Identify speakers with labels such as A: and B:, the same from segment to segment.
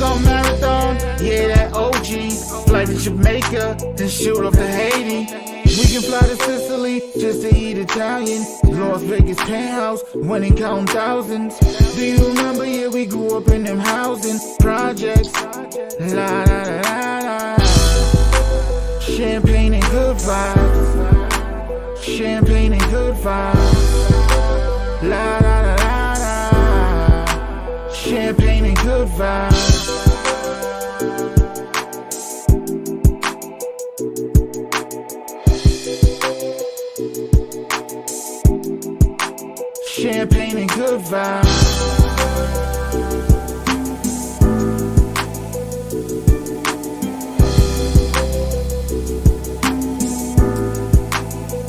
A: gon' marathon, yeah, that OG. Fly to Jamaica, then shoot off to Haiti. We can fly to Sicily just to eat Italian. Las Vegas penthouse, winning counting thousands. Do you remember? Yeah, we grew up in them housing projects. La la la la la. Champagne and good vibes. Champagne and good vibes. La la la la la. Champagne and good vibes. Champagne and good vibes.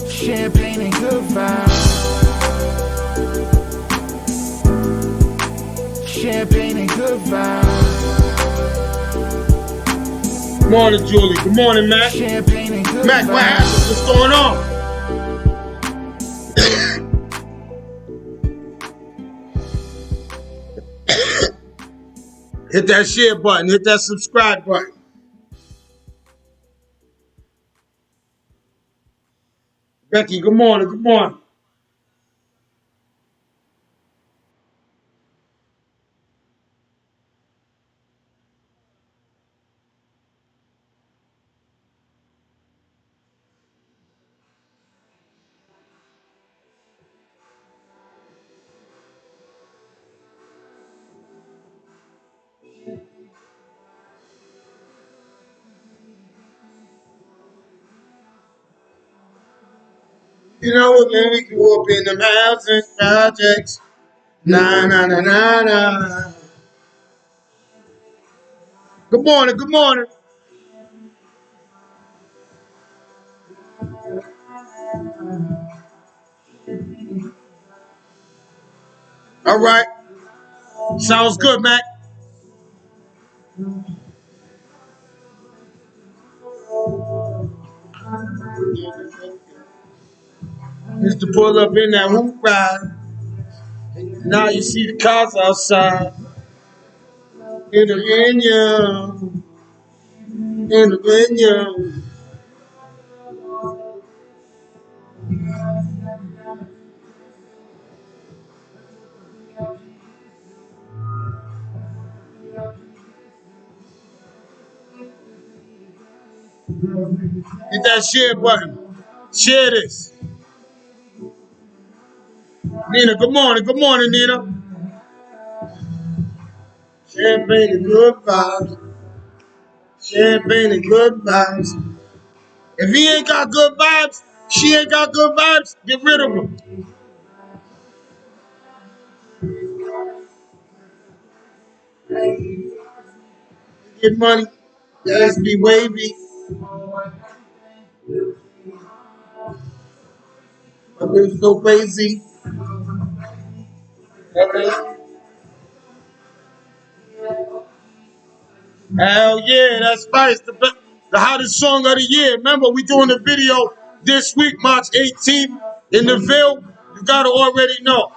A: Champagne and good vibes. Champagne and good vibes.
B: Good morning, Julie. Good morning, Mac.
A: Champagne and good
B: Mac, what happened? What's going on? Hit that share button. Hit that subscribe button. Becky, good morning. Good morning. You know what, man? We grew up in them housing projects. Nah, nah, nah, nah, nah. Good morning. Good morning. All right. Sounds good, Mac. Used to pull up in that hoop ride. Now you see the cars outside. In the venue. In the venue. Hit that share button. Share this. Nina, good morning. Good morning, Nina. Champagne and good vibes. Champagne and good vibes. If he ain't got good vibes, she ain't got good vibes, get rid of him. Get money. Let's be wavy. But it's so crazy. Hell yeah, that's right. It's the hottest song of the year. Remember, we doing the video this week, March 18th, in the Ville. You gotta already know.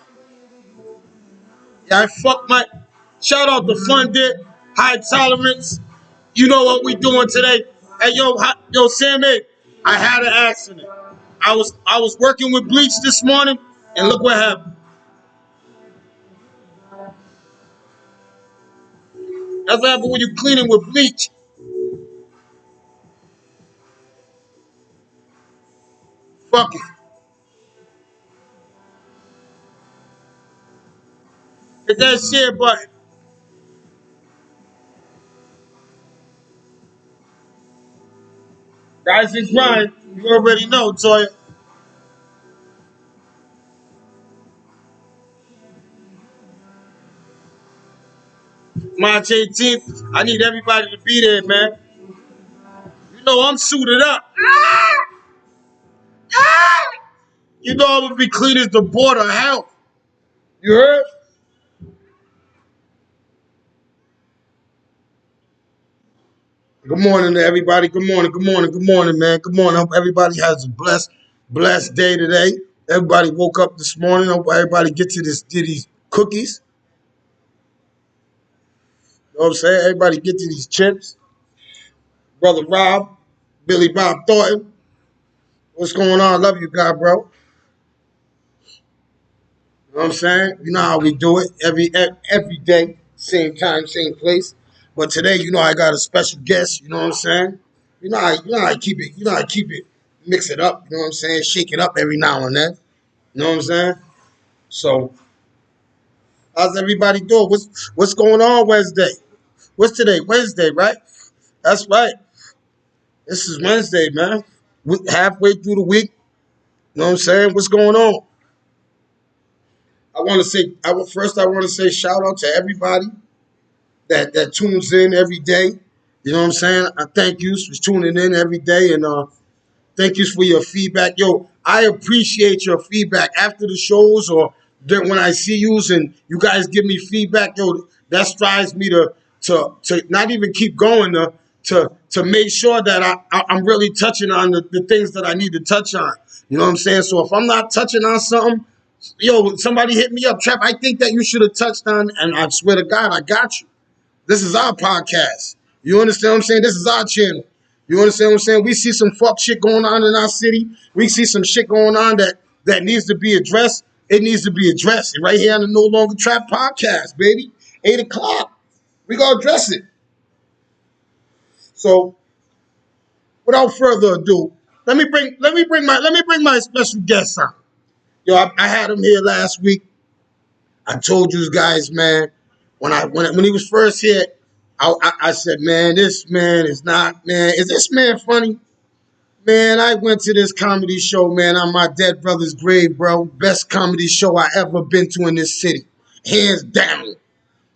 B: Yeah, I fuck my. Shout out to Fun Dip, High Tolerance. You know what we doing today? Hey, yo, Sammy, I had an accident. I was working with bleach this morning, and look what happened. That's what happened when you cleaning with bleach. Fuck it. Hit that share button. Guys, it's Ryan. You already know, Toya. March 18th. I need everybody to be there, man. You know I'm suited up. You know I'm gonna be clean as the board of health. You heard? Good morning to everybody. Good morning, good morning, good morning, man. Good morning. I hope everybody has a blessed day today. Everybody woke up this morning. I hope everybody get to these cookies. You know what I'm saying? Everybody get to these chips. Brother Rob, Billy Bob Thornton. What's going on? Love you, God, bro. You know what I'm saying? You know how we do it every day, same time, same place. But today, you know, I got a special guest. You know what I'm saying? You know how I keep it. You know how I keep it. Mix it up. You know what I'm saying? Shake it up every now and then. You know what I'm saying? So, how's everybody doing? What's going on Wednesday? What's today? Wednesday, right? That's right. This is Wednesday, man. We halfway through the week. You know what I'm saying? What's going on? I want to say, I want to say shout out to everybody that tunes in every day. You know what I'm saying? I thank you for tuning in every day, and thank you for your feedback. Yo, I appreciate your feedback after the shows or when I see you and you guys give me feedback. Yo, that strives me to not even keep going to make sure that I'm really touching on the things that I need to touch on. You know what I'm saying? So if I'm not touching on something, yo, somebody hit me up, Trap. I think that you should have touched on, and I swear to God, I got you. This is our podcast. You understand what I'm saying? This is our channel. You understand what I'm saying? We see some fuck shit going on in our city. We see some shit going on that needs to be addressed. It needs to be addressed. Right here on the No Longer Trap podcast, baby. 8 o'clock. We gonna address it. So, without further ado, let me bring my special guest on. Yo, I had him here last week. I told you guys, man, when he was first here, I said, man, this man is not, man, is this man funny? Man, I went to this comedy show, man, on my dead brother's grave, bro. Best comedy show I ever been to in this city. Hands down.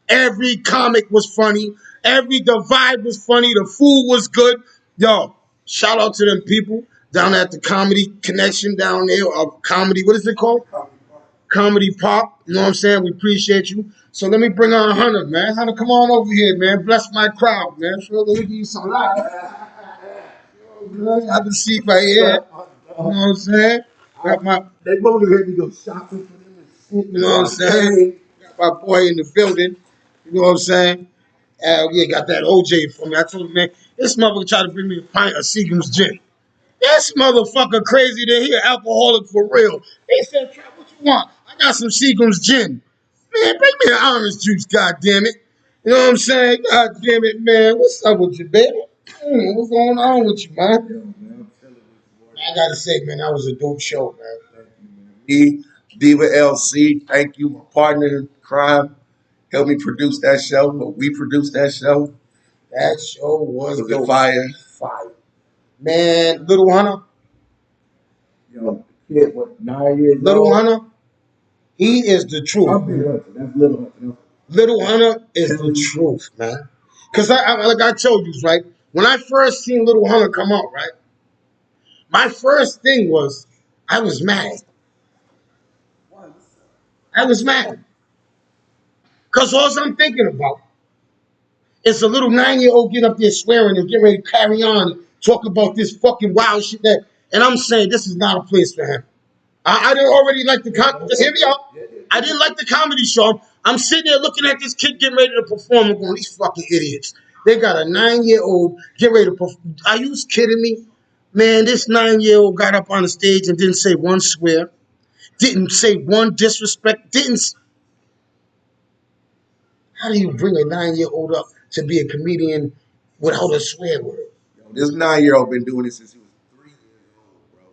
B: Every comic was funny. The vibe was funny. The food was good. Yo, shout out to them people down at the Comedy Connection down there. Comedy, what is it called? Comedy Pop. You know what I'm saying? We appreciate you. So let me bring on Hunter, man. Hunter, come on over here, man. Bless my crowd, man. Sure, let me give you some love. I can see right here. You know what I'm saying? Got my,
C: They motivated me to go shopping for them and shit.
B: you know what I'm saying? Got my boy in the building. You know what I'm saying? Yeah, got that OJ for me. I told him, man, this motherfucker tried to bring me a pint of Seagram's gin. This motherfucker crazy to hear alcoholic for real. They said, Trap, what you want? I got some Seagram's gin. Man, bring me an orange juice, goddamn it. You know what I'm saying? God damn it, man. What's up with you, baby? What's going on with you, man? I gotta say, man, that was a dope show, man.
C: Me, Diva LC, thank you, my partner in crime. Helped me produce that show, but we produced that show.
B: That show was
C: Was it fire?
B: Fire. Man, Little Hunter.
C: Yo, the kid, what, 9 years
B: Little
C: old?
B: Hunter, he is the truth.
C: I'm Big Hunter. That's Little Hunter.
B: Little Hunter is the truth, man. Because like I told you, right? When I first seen Little Hunter come out, right? My first thing was, I was mad. I was mad. Because all I'm thinking about is a little 9-year-old get up there swearing and get ready to carry on and talk about this fucking wild shit that, and I'm saying this is not a place for him. I didn't already like the comedy. Hear me out. I didn't like the comedy show. I'm sitting there looking at this kid getting ready to perform and going, these fucking idiots. They got a 9-year-old getting ready to perform. Are you kidding me? Man, this 9-year-old got up on the stage and didn't say one swear, didn't say one disrespect, didn't. How do you bring a 9-year-old up to be a comedian without a swear word?
C: Yo, this 9-year-old been doing this since he was 3 years old, bro.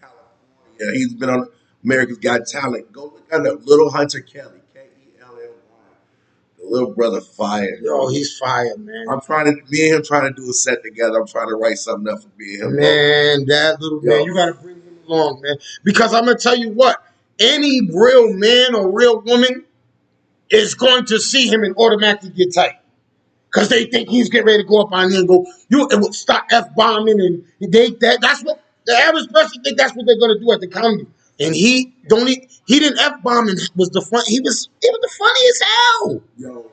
C: California. He's been on America's Got Talent. Go look under Little Hunter Kelly, Kelly. The little brother fire.
B: Yo, he's fire, man.
C: Me and him trying to do a set together. I'm trying to write something up for me and him.
B: Man, that little man, you gotta bring him along, man. Because I'm gonna tell you what, any real man or real woman is going to see him and automatically get tight. Because they think he's getting ready to go up on there and go, it will stop F-bombing, and that's what the average person think that's what they're gonna do at the comedy. And he didn't F-bomb and was the fun. It was the funny as hell.
C: Yo,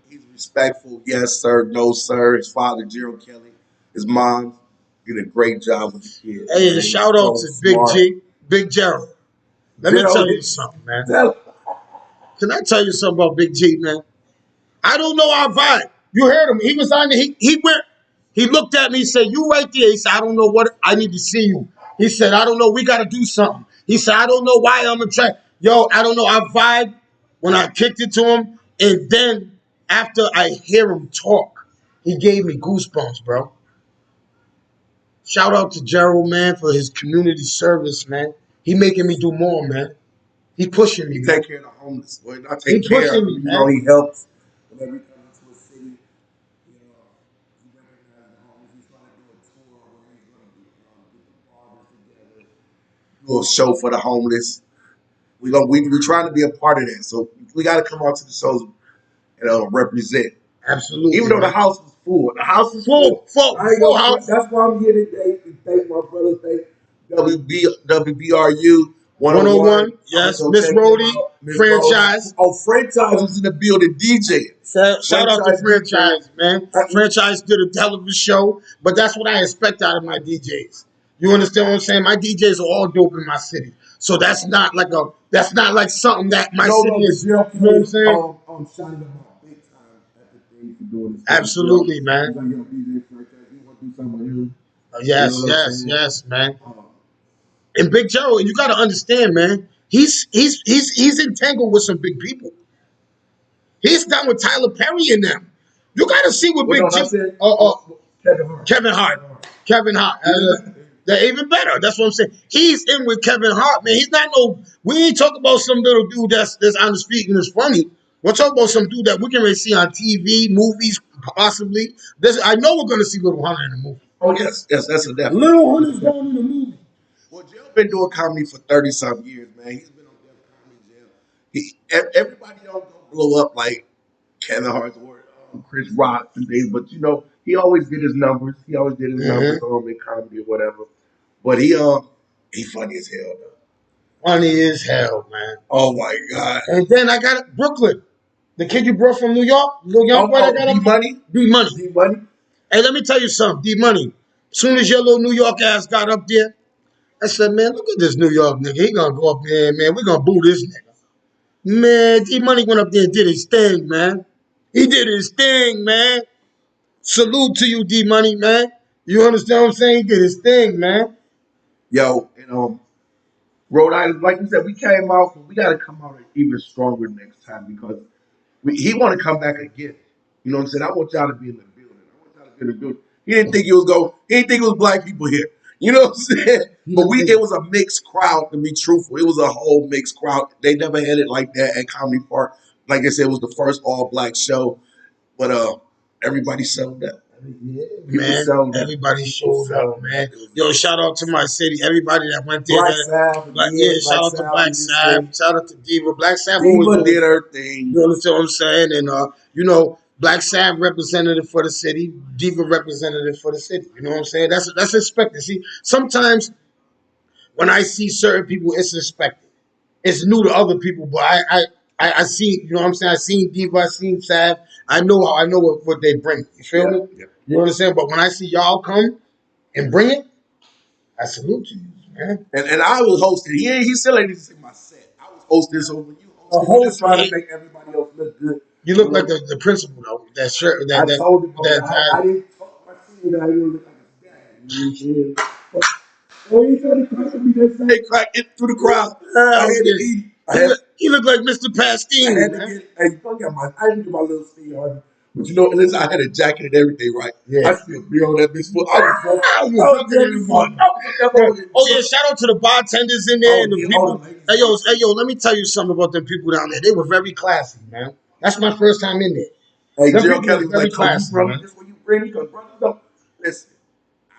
C: he's respectful. Yes, sir. No, sir. His father, Gerald Kelly. His mom did a great job with the kids.
B: Hey, shout out to Big G, Big Gerald. Let me tell you something, man. Can I tell you something about Big G, man? I don't know our vibe. You heard him. He was on the, he went, he looked at me, he said, you right there. He said, I don't know what, I need to see you. He said, I don't know, we got to do something. He said, I don't know why I'm attracted. Yo, I don't know, our vibe when I kicked it to him. And then after I hear him talk, he gave me goosebumps, bro. Shout out to Gerald, man, for his community service, man. He making me do more, man. He pushing me,
C: He
B: man.
C: take care of the homeless. Well, not
B: He
C: take care
B: pushing
C: of
B: me,
C: them. You know,
B: man.
C: he helps whenever he comes into a city. You know, he recognizes the homeless. He's trying to do a tour where he's going to get the barbers together, do a show for the homeless. We're trying to be a part of that. So we got to come out to the shows and represent.
B: Absolutely,
C: Even though the
B: man.
C: house was full. The house was
B: Full,
C: full.
B: full,
C: I ain't
B: full
C: gonna
B: house.
C: That's why I'm here today to thank my brother, thank WBRU 101.
B: 101,
C: I'm gonna
B: yes.
C: go
B: Miss
C: check them
B: Rhodey,
C: out. Miss Rose.
B: franchise.
C: Oh, franchise was in the building DJ.
B: Shout out to
C: Franchise DJ.
B: franchise, man. Franchise did a hell of a show, but that's what I expect out of my DJs. You understand what I'm saying? My DJs are all dope in my city. So that's not like something that my city
C: But
B: is.
C: Jill
B: You know what I'm
C: Kelly
B: saying?
C: shouted them out big time at the thing for doing this.
B: Absolutely, man.
C: He's like, yo, DJ Franchise, you want to do something with him? You know
B: Yes,
C: what I'm
B: yes,
C: saying?
B: yes, man. And Big Joe, you got to understand, man. He's entangled with some big people. He's down with Tyler Perry and them. You got to see what
C: Well,
B: Big
C: no,
B: Jim.
C: I said Kevin Hart.
B: Kevin Hart. Kevin Hart. They're even better. That's what I'm saying. He's in with Kevin Hart, man. He's not no. We ain't talking about some little dude that's on the street and is funny. We're talking about some dude that we can really see on TV, movies, possibly. I know we're going to see Little Hunter in the movie.
C: Oh, yes, that's a definite.
B: Little Hunter's going in the movie.
C: Well, Jill been doing comedy for 30-something years, man. He's been on Def Comedy Jail. Everybody don't go blow up like Kevin Hart or Chris Rock and things, but you know, he always did his numbers. He always did his numbers in comedy or whatever. But he funny as hell though.
B: Funny as hell, man.
C: Oh my god.
B: And then I got Brooklyn. The kid you brought from New York, little young boy that got
C: D Money.
B: D Money.
C: D Money.
B: Hey, let me tell you something, D Money. As soon as your little New York ass got up there, I said, man, look at this New York nigga. He gonna go up there, man. We gonna boo this nigga. Man, D Money went up there and did his thing, man. He did his thing, man. Salute to you, D Money, man. You understand what I'm saying? He did his thing, man.
C: Yo, and Rhode Island, like you said, we came out, but we got to come out even stronger next time because he want to come back again. You know what I'm saying? I want y'all to be in the building. I want y'all to be in the building. He didn't think He didn't think it was black people here. You know what I'm saying? But it was a mixed crowd. To be truthful, it was a whole mixed crowd. They never had it like that at Comedy Park. Like I said, it was the first all black show, but everybody sold out.
B: Yeah, man, everybody showed up, man. Yo, shout out to my city, everybody that went there. Shout out to Black Sabbath, shout out to Diva. Black Sabbath
C: Diva did her thing.
B: You understand what I'm saying? And you know, Black Sabbath representative for the city, Diva representative for the city. You know what I'm saying? That's expected. See, sometimes when I see certain people, it's expected. It's new to other people, but I see, you know what I'm saying? I seen Diva, I seen Sav. I know what they bring. You feel me? Yeah. You understand? But when I see y'all come and bring it, I salute you, man.
C: And I was hosting. He still ain't even see my set. I was hosting, so when you hosting, you just trying to make everybody else look good.
B: You look like the principal though. That shirt.
C: I told him I didn't talk my shit. I didn't look like a dad. You know what I'm saying? Oh, he tried to crack me that same crack it through the crowd. I had to eat.
B: He looked like Mr. Pastine.
C: I had to get, I had to get my little Steve Harvey. But you know, listen, I had a jacket and everything, right? Yeah. I still be on that bitch.
B: Oh yeah, shout out to the bartenders in there and the people. Hey yo, let me tell you something about them people down there. They were very classy, man. That's my first time in there.
C: Hey, Jill Kelly was like, classy, man. This what you bring? Because brothers don't listen.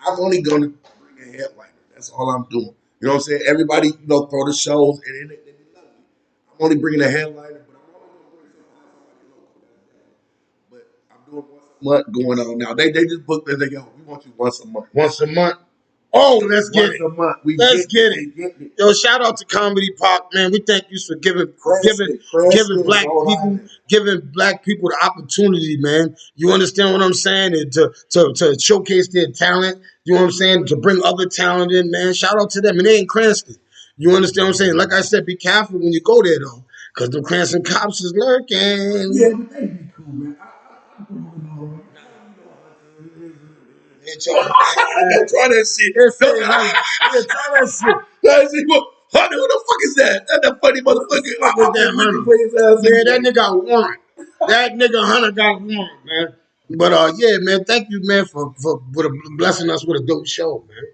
C: I'm only gonna bring a headliner. That's all I'm doing. You know what I'm saying? Everybody, you know, throw the shows and they love me. I'm only bringing a headliner, but I'm only gonna bring somebody local. But I'm doing once a month going on now. They just booked and they go, we want you once a month.
B: Once a month. Oh, let's get it.
C: Let's
B: get it. Yo, shout out to Comedy Park, man. We thank you for giving black people the opportunity, man. You understand what I'm saying? And to showcase their talent. You know what I'm saying? To bring other talent in, man. Shout out to them. And they ain't Cranston. You understand what I'm saying? Like I said, be careful when you go there though, because the Cranston cops is lurking.
C: Yeah, but they be cool. cool, man.
B: They try,
C: Don't try that shit.
B: they
C: Don't
B: say, honey, yeah, try that shit.
C: Honey, who the fuck is that? That's that funny motherfucker.
B: Fuck is that,
C: I'm looking
B: Hunter?
C: for his ass.
B: Yeah, that nigga got warrant. That nigga Hunter got warrant, man. But yeah, man, thank you, man, for blessing us with a dope show, man.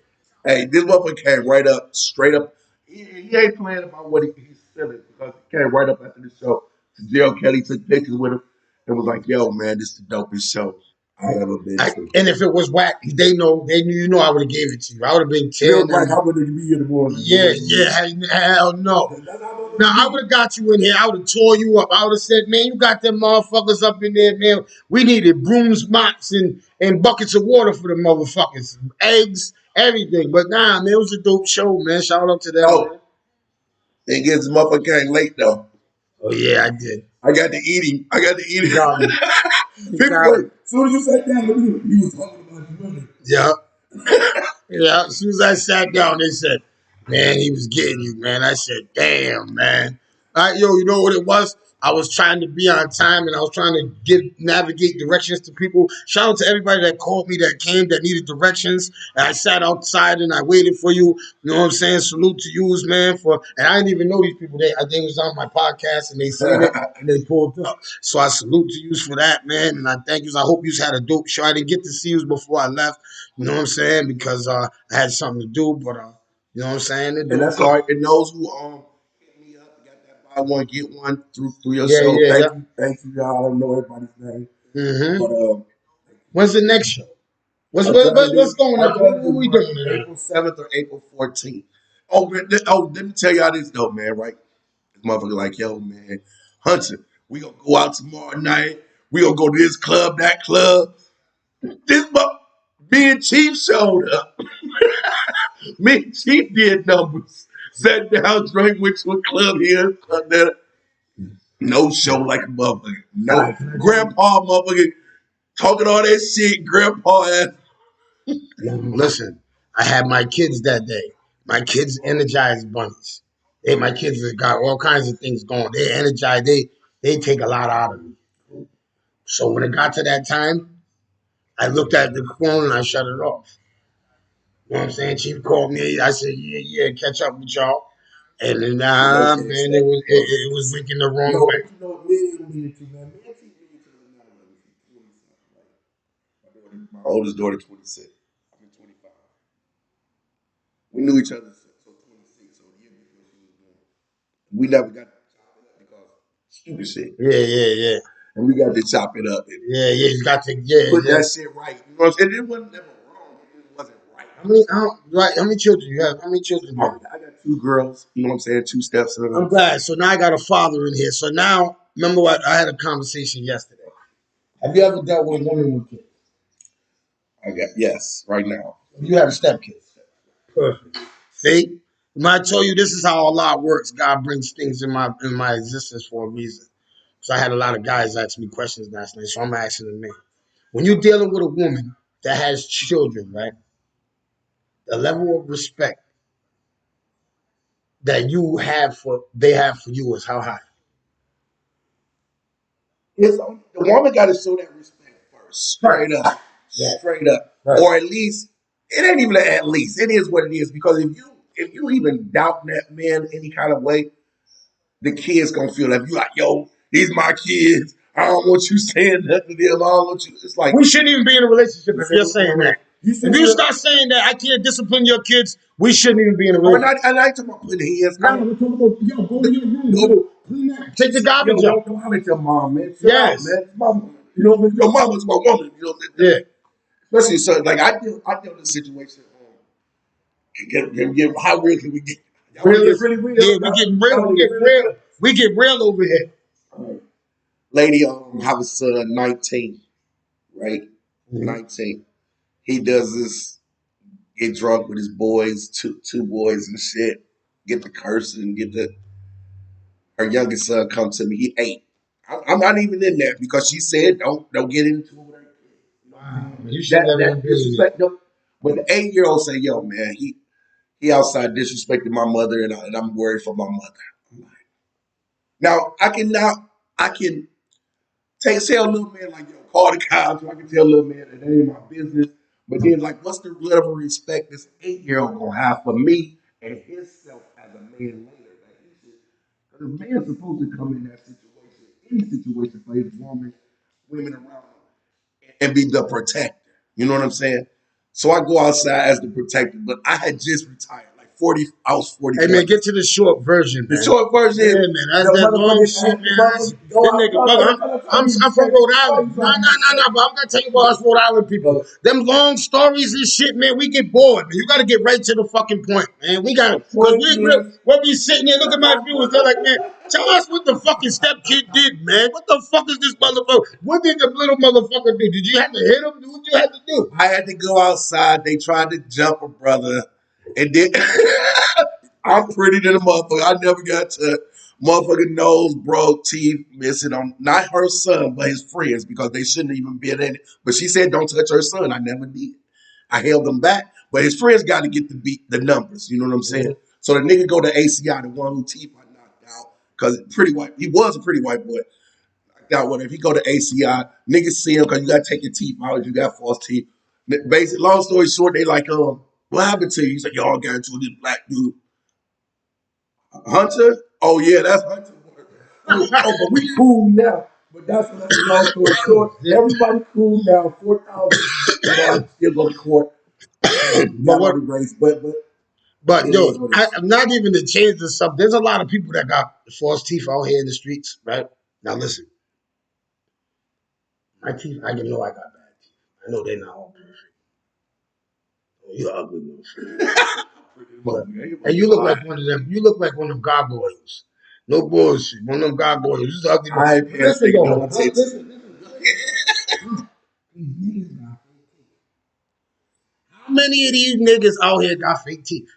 C: Hey, this motherfucker came right up, straight up. He ain't playing about what he's feeling because he came right up after the show. Jill Kelly took pictures with him and was like, "Yo, man, this is the dopest show I ever been to."
B: And if it was whack, they knew, you know, I would have gave it to you. I would have been 10.
C: Feels like I would be in the morning.
B: Yeah, hell no. Now I would have got you in here. I would have tore you up. I would have said, man, you got them motherfuckers up in there, man. We needed brooms, mops, and buckets of water for the motherfuckers, eggs, everything. But nah, man, it was a dope show, man. Shout out to them.
C: Oh, it gets motherfucker came late though.
B: Oh yeah, I did.
C: I got to eat him. People,
B: Got
C: as soon as you sat down, he was talking about your money.
B: Yeah. Yeah, as soon as I sat down, they said, man, he was getting you, man. I said, damn, man. Yo, you know what it was? I was trying to be on time and I was trying to navigate directions to people. Shout out to everybody that called me, that came, that needed directions. And I sat outside and I waited for you. You know what I'm saying? Salute to yous, man. And I didn't even know these people. I think it was on my podcast and they seen it and they pulled up. So I salute to yous for that, man. And I thank yous. I hope yous had a dope show. I didn't get to see yous before I left. You know what I'm saying? Because I had something to do, but you know what I'm saying?
C: And that's all right. And those who hit me up, got that buy one get one through your show. Thank you, y'all. I don't know everybody's name, but
B: when's the next show? What's going on? What we doing today?
C: April 7th or April 14th. Let me tell y'all this though, man. Right? This motherfucker like, yo, man, Hunter, we gonna go out tomorrow night. We gonna go to this club, that club. Me and Chief showed up. Me and Chief did numbers. Sat down, drank, went to a club here, club there. No show like a motherfucker. No. Grandpa motherfucker talking all that shit. Grandpa ass.
B: Listen, I had my kids that day. My kids energized bunnies. My kids have got all kinds of things going. They energized. They take a lot out of me. So when it got to that time, I looked at the phone and I shut it off. You know what I'm saying? Chief called me. I said, yeah, catch up with y'all. And then, man, it was winking the wrong way.
C: You know what we needed to, man? My oldest daughter, 26. I'm 25. We knew each other since 26. So the year before she was born. We never got to chop it up because stupid shit.
B: Yeah.
C: And we got to chop it up.
B: You got to,
C: put that shit right. You know what I'm saying? It wasn't never wrong. It wasn't right.
B: How many children you have? How many children do you have?
C: I got 2 girls. You know what I'm saying? 2 steps.
B: I'm glad. So now I got a father in here. So now, remember what I had a conversation yesterday. Have you ever dealt with a woman with kids?
C: Yes, right now.
B: You have stepkids. Perfect. See? When I tell you this is how Allah works, God brings things in my existence for a reason. So I had a lot of guys ask me questions last night, so I'm asking them now. When you're dealing with a woman that has children, right? The level of respect that they have for you is how high?
C: The woman got to show that respect first, straight up, straight up, or at least it ain't even at least. It is what it is because if you even doubt that man any kind of way, the kids gonna feel like you like, yo, these my kids. I don't want you saying nothing to them. I don't want you. It's like
B: we shouldn't even be in a relationship if you're saying that. If you start saying that I can't discipline your kids, we shouldn't even be in a relationship.
C: And I talking about putting hands.
B: We're talking about go to your room, clean that, take the garbage out.
C: Don't holler at your mom, man.
B: Yes,
C: man. Mama, you know, your mama's my woman. You know,
B: yeah.
C: Especially so, like I deal with this situation. How real can we get?
B: Really real. Yeah, we get real. We get real over here.
C: Lady, have a son, 19, right? 19. He does this, get drunk with his boys, two boys and shit, get the cursing, her youngest son come to me, he 8. I'm not even in that because she said don't get into it with her.
B: Wow. You should that
C: disrespect. But the 8-year-old say, yo, man, he outside disrespecting my mother and I'm worried for my mother. Now I can tell little man like, yo, call the cops so I can tell little man that ain't my business. But then, like, what's the level of respect this 8-year-old gonna have for me and himself as a man later? That he should, because a man's supposed to come in that situation, any situation for his women around him, and be the protector. You know what I'm saying? So I go outside as the protector, but I had just retired, like 40. I was 44.
B: Hey man, get to the short version, man.
C: The short version,
B: yeah, man. That's that long shit, man. That nigga, brother, I'm from Rhode Island. Nah. But I'm gonna tell you about us Rhode Island people. Them long stories and shit, man. We get bored, man. You gotta get right to the fucking point, man. We gotta, cause we'll be sitting there. Look at my viewers. They're like, man, tell us what the fucking stepkid did, man. What the fuck is this motherfucker? What did the little motherfucker do? Did you have to hit him? What you had to do?
C: I had to go outside. They tried to jump a brother, and then I'm pretty to the motherfucker. I never got to motherfucking nose broke, teeth missing on not her son, but his friends because they shouldn't even been in it. But she said, "Don't touch her son." I never did. I held them back, but his friends got to get the numbers. You know what I'm saying? So the nigga go to ACI, the one who teeth I knocked out, because pretty white. He was a pretty white boy. Out whatever. If he go to ACI, niggas see him because you gotta take your teeth out. You got false teeth. Basically, long story short, they like, what happened to you? He's like, y'all got into this black dude. Hunter? Oh yeah, that's Hunter. Oh, but we cool now. But that's what that's long story short. Everybody cool now. 4,000 still go to court. Got all the grace,
B: but yo, I'm not even to change the subject. There's a lot of people that got false teeth out here in the streets, right? Now listen, my teeth, I know I got bad teeth. I know they're not all perfect. Oh, you're ugly little shit. And you look like one of them. You look like one of them gargoyles. No bullshit. One of them gargoyles. This is ugly. Listen, though. Listen. How many of these niggas out here got fake teeth?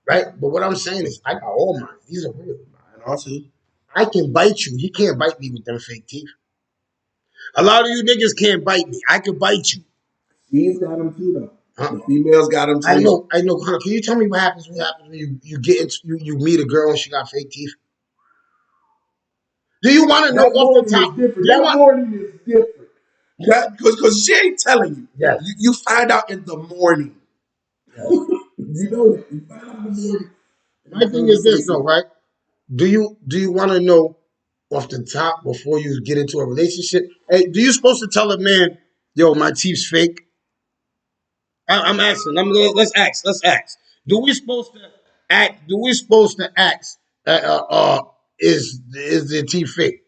B: Right? But what I'm saying is, I got all mine. These are real. Mine also. I can bite you. You can't bite me with them fake teeth. A lot of you niggas can't bite me. I can bite you.
C: He's got them too, though. Huh? The females got them too.
B: I know. Huh? Can you tell me what happens? What happens when you get into, you meet a girl and she got fake teeth? Do you want to know off the top?
C: That morning is different. Because she ain't telling you.
B: Yes.
C: You find out in the morning. Yes. You know that. You find out in the morning.
B: My thing is this though, right? Do you want to know off the top before you get into a relationship? Hey, do you supposed to tell a man, yo, my teeth's fake? I'm asking. Let's ask. Do we supposed to act? Do we supposed to ask? Is the teeth fake?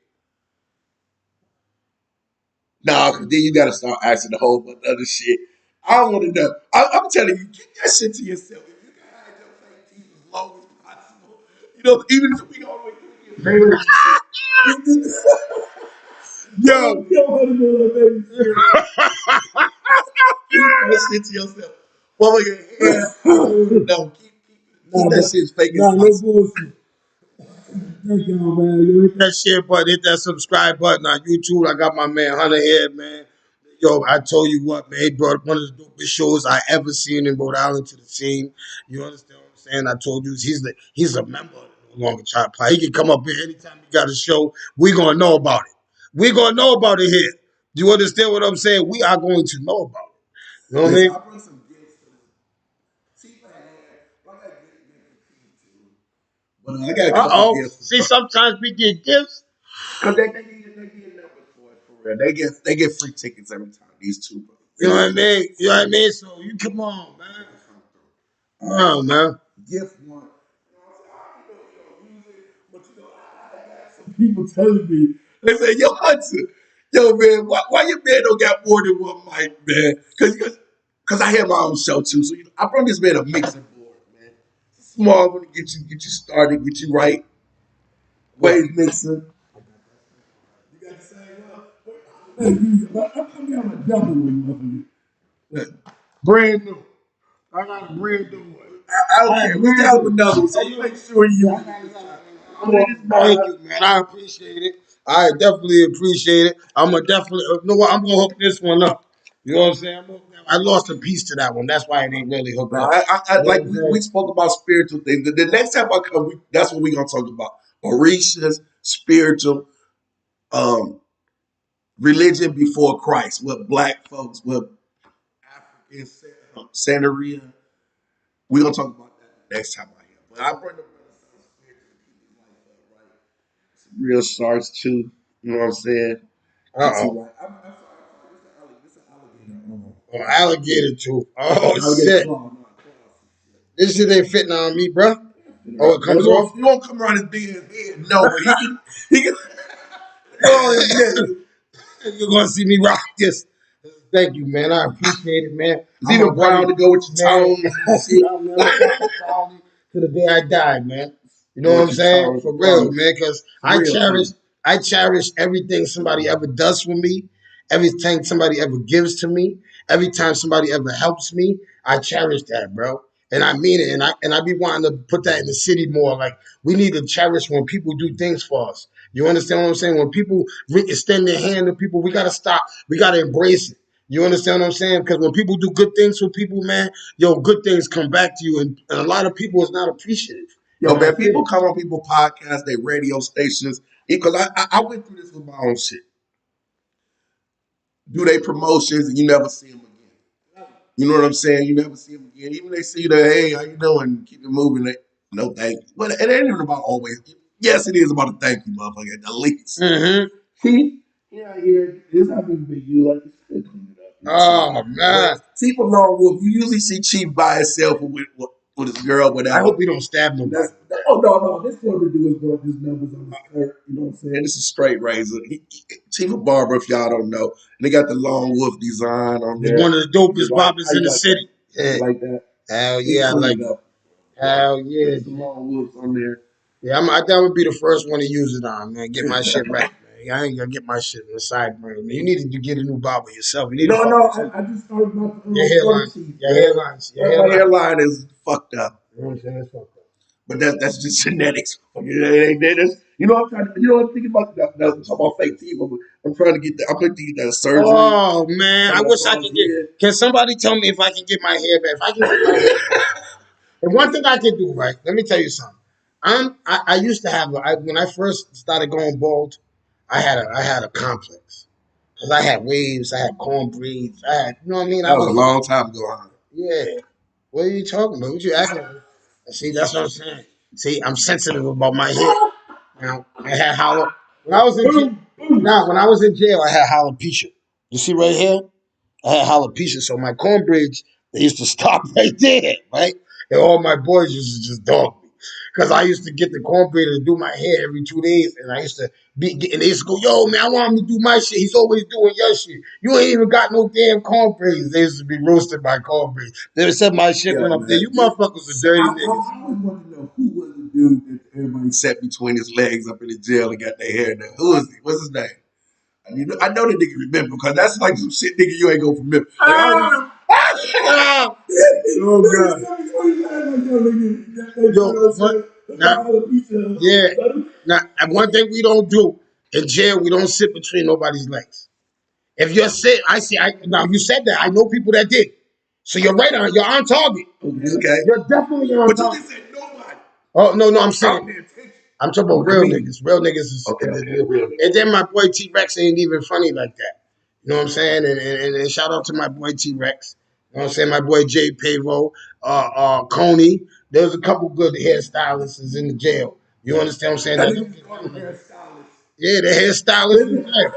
C: Nah, because then you got to start asking the whole bunch of other shit. I don't want to know. I'm telling you, keep that shit to yourself. If you can hide your fake teeth as long as possible, you know, even if we all the way through your parents. Yo, you don't want to know that baby. Keep that shit to yourself. Well, no, keep that shit fake as possible.
B: Thank y'all, man. You hit that share button, hit that subscribe button on YouTube. I got my man Hunter here, man. Yo, I told you what, man. He brought one of the dopest shows I ever seen in Rhode Island to the scene. You understand what I'm saying? I told you he's a member of the No Longer Child Pie. He can come up here anytime he got a show. We're gonna know about it. We're gonna know about it here. Do you understand what I'm saying? We are going to know about it. You know what I mean?
C: I bring some gifts to but I got a couple gifts.
B: See, sometimes we get gifts.
C: Because they get numbers for real. They get free tickets every time. These two brothers.
B: You know what I mean? You know what I mean? So you come on, man. Come on, man.
C: Gift one. But I got some people telling me, they say, yo, Hudson, yo, man, why your man don't got more than one mic, man? Because I have my own show, too. So I brought this man a mixing board, man. Small one to get you started, get you right. Wave mixer. You got the same one? I'm down a double one, brand new. I got a brand new one. I don't care. We got another one, so you make sure you.
B: Thank you, man. I appreciate it. I definitely appreciate it. I'm gonna definitely. You know what? I'm gonna hook this one up. You know what I'm saying? I lost a piece to that one. That's why it ain't really hooked up.
C: Like we spoke about spiritual things. The next time I come, that's what we're gonna talk about. Orishas, spiritual. religion before Christ, with black folks, with African Santeria. We're gonna talk about that next time I hear. But I bring the real sharks too. You know what I'm saying?
B: Uh-oh.
C: This an alligator.
B: Oh, alligator tooth. Oh, shit. This shit ain't fitting on me, bro. Oh, it comes off?
C: You won't come around his big head. No, but he can go his neck.
B: You're going to see me rock this. Thank you, man. I appreciate it, man.
C: It's even brown to go with your tones.
B: I'm proud to the day I die, man. You know what I'm saying? For real, man. Because I cherish everything somebody ever does for me, everything somebody ever gives to me, every time somebody ever helps me. I cherish that, bro. And I mean it. And I be wanting to put that in the city more. Like, we need to cherish when people do things for us. You understand what I'm saying? When people extend their hand to people, we got to stop. We got to embrace it. You understand what I'm saying? Because when people do good things for people, man, yo, good things come back to you. And a lot of people is not appreciative.
C: Yo, man, people come on people's podcasts, their radio stations, because I went through this with my own shit. Do they promotions and you never see them again. You know what I'm saying? You never see them again. Even they see you there, hey, how you doing? Keep it moving. No thank you. But it ain't even about always. Yes, it is about a thank you, motherfucker, at least.
B: Mm-hmm.
C: See, yeah, here, this happens to be you. Like, it's clean it up.
B: Oh, man.
C: Chief along with, you usually see Chief by himself with his girl, whatever.
B: I hope he don't stab nobody.
C: No. This what we do is go up his numbers on his shirt. You know what I'm saying? This is straight razor. Chief of Barber, if y'all don't know. And they got the Long Wolf design on there.
B: He's one of the dopest barbers in the city.
C: Yeah. Like that.
B: Hell yeah, I like it. Hell yeah.
C: The Long Wolves on there.
B: Yeah, I would be the first one to use it on, man. Get my shit right, man. I ain't gonna get my shit in the side brain, man. You need to get a new barber yourself. You need
C: I just started about
B: your
C: hairline is fucked up.
B: You know what I'm saying? It's fucked up.
C: But that's just genetics. You know, I'm thinking about that. Talking about fake teeth. I'm trying to get that. I'm going to get that surgery.
B: Oh man, I wish I could get. Can somebody tell me if I can get my hair back? If I can get my hair back. And one thing I can do, right? Let me tell you something. I used to have when I first started going bald, I had a complex because I had waves, I had cornbreeds, you know what I mean?
C: That was a long time ago, huh?
B: Yeah. What are you talking about? What you acting like? See, that's what I'm saying. See, I'm sensitive about my hair. Now I had when I was in jail, I had alopecia. You see right here? I had alopecia, so my cornbreeds, they used to stop right there, right? And all my boys used to just dog me. Because I used to get the cornbreed to do my hair every 2 days, and I used to and they used to go, yo, man, I want him to do my shit. He's always doing your shit. You ain't even got no damn cornbraids. They used to be roasted by cornbraids. They would set my shit up there. You motherfuckers are dirty niggas.
C: I always wanted to know who was the dude that everybody sat between his legs up in the jail and got their hair done. Who is he? What's his name? I know the nigga remember because that's like some shit nigga you ain't gonna remember. Oh God.
B: Now, one thing we don't do in jail, we don't sit between nobody's legs. If you're now you said that. I know people that did. So you're right on. You're on target.
C: Okay.
B: You're definitely on target. But you said nobody. Oh no, I'm saying. I'm talking about real niggas. Real niggas is real. And then my boy T-Rex ain't even funny like that. You know what I'm saying? And shout out to my boy T-Rex. You know what I'm saying? My boy Jay Pavo, Coney. There's a couple good hairstylists in the jail. You understand what I'm saying? Yeah, the hairstylist is there.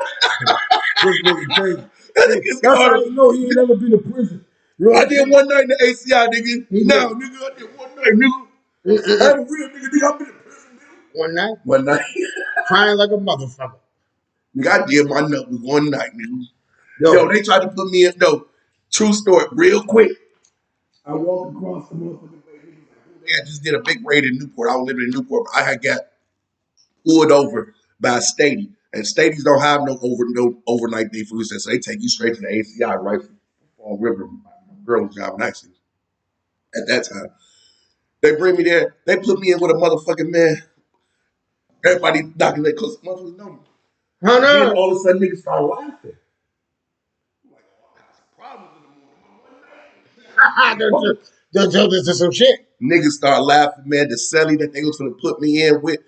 B: This nigga crazy. That's how you know he ain't never been to prison. You know
C: I did one night in the ACI, nigga. No, nigga, I did one night, nigga. I'm a real nigga. I've been in prison, nigga. One night.
B: Crying like a motherfucker.
C: Nigga, I did my numbers one night, nigga. Yo, they tried to put me in, true story, real quick. I walked across the motherfucking way. I just did a big raid in Newport. I was living in Newport. I had got pulled over by a Stady. And Stadies don't have no overnight day food so they take you straight to the ACI right from Fall River. My girl's job, actually. At that time. They bring me there. They put me in with a motherfucking man. Everybody knocking their close. Motherfuckers know me. Then all of a sudden niggas start laughing. I'm like, oh, I got some problems in the morning.
B: There's some shit.
C: Niggas start laughing, man. The celly that they was gonna put me in with.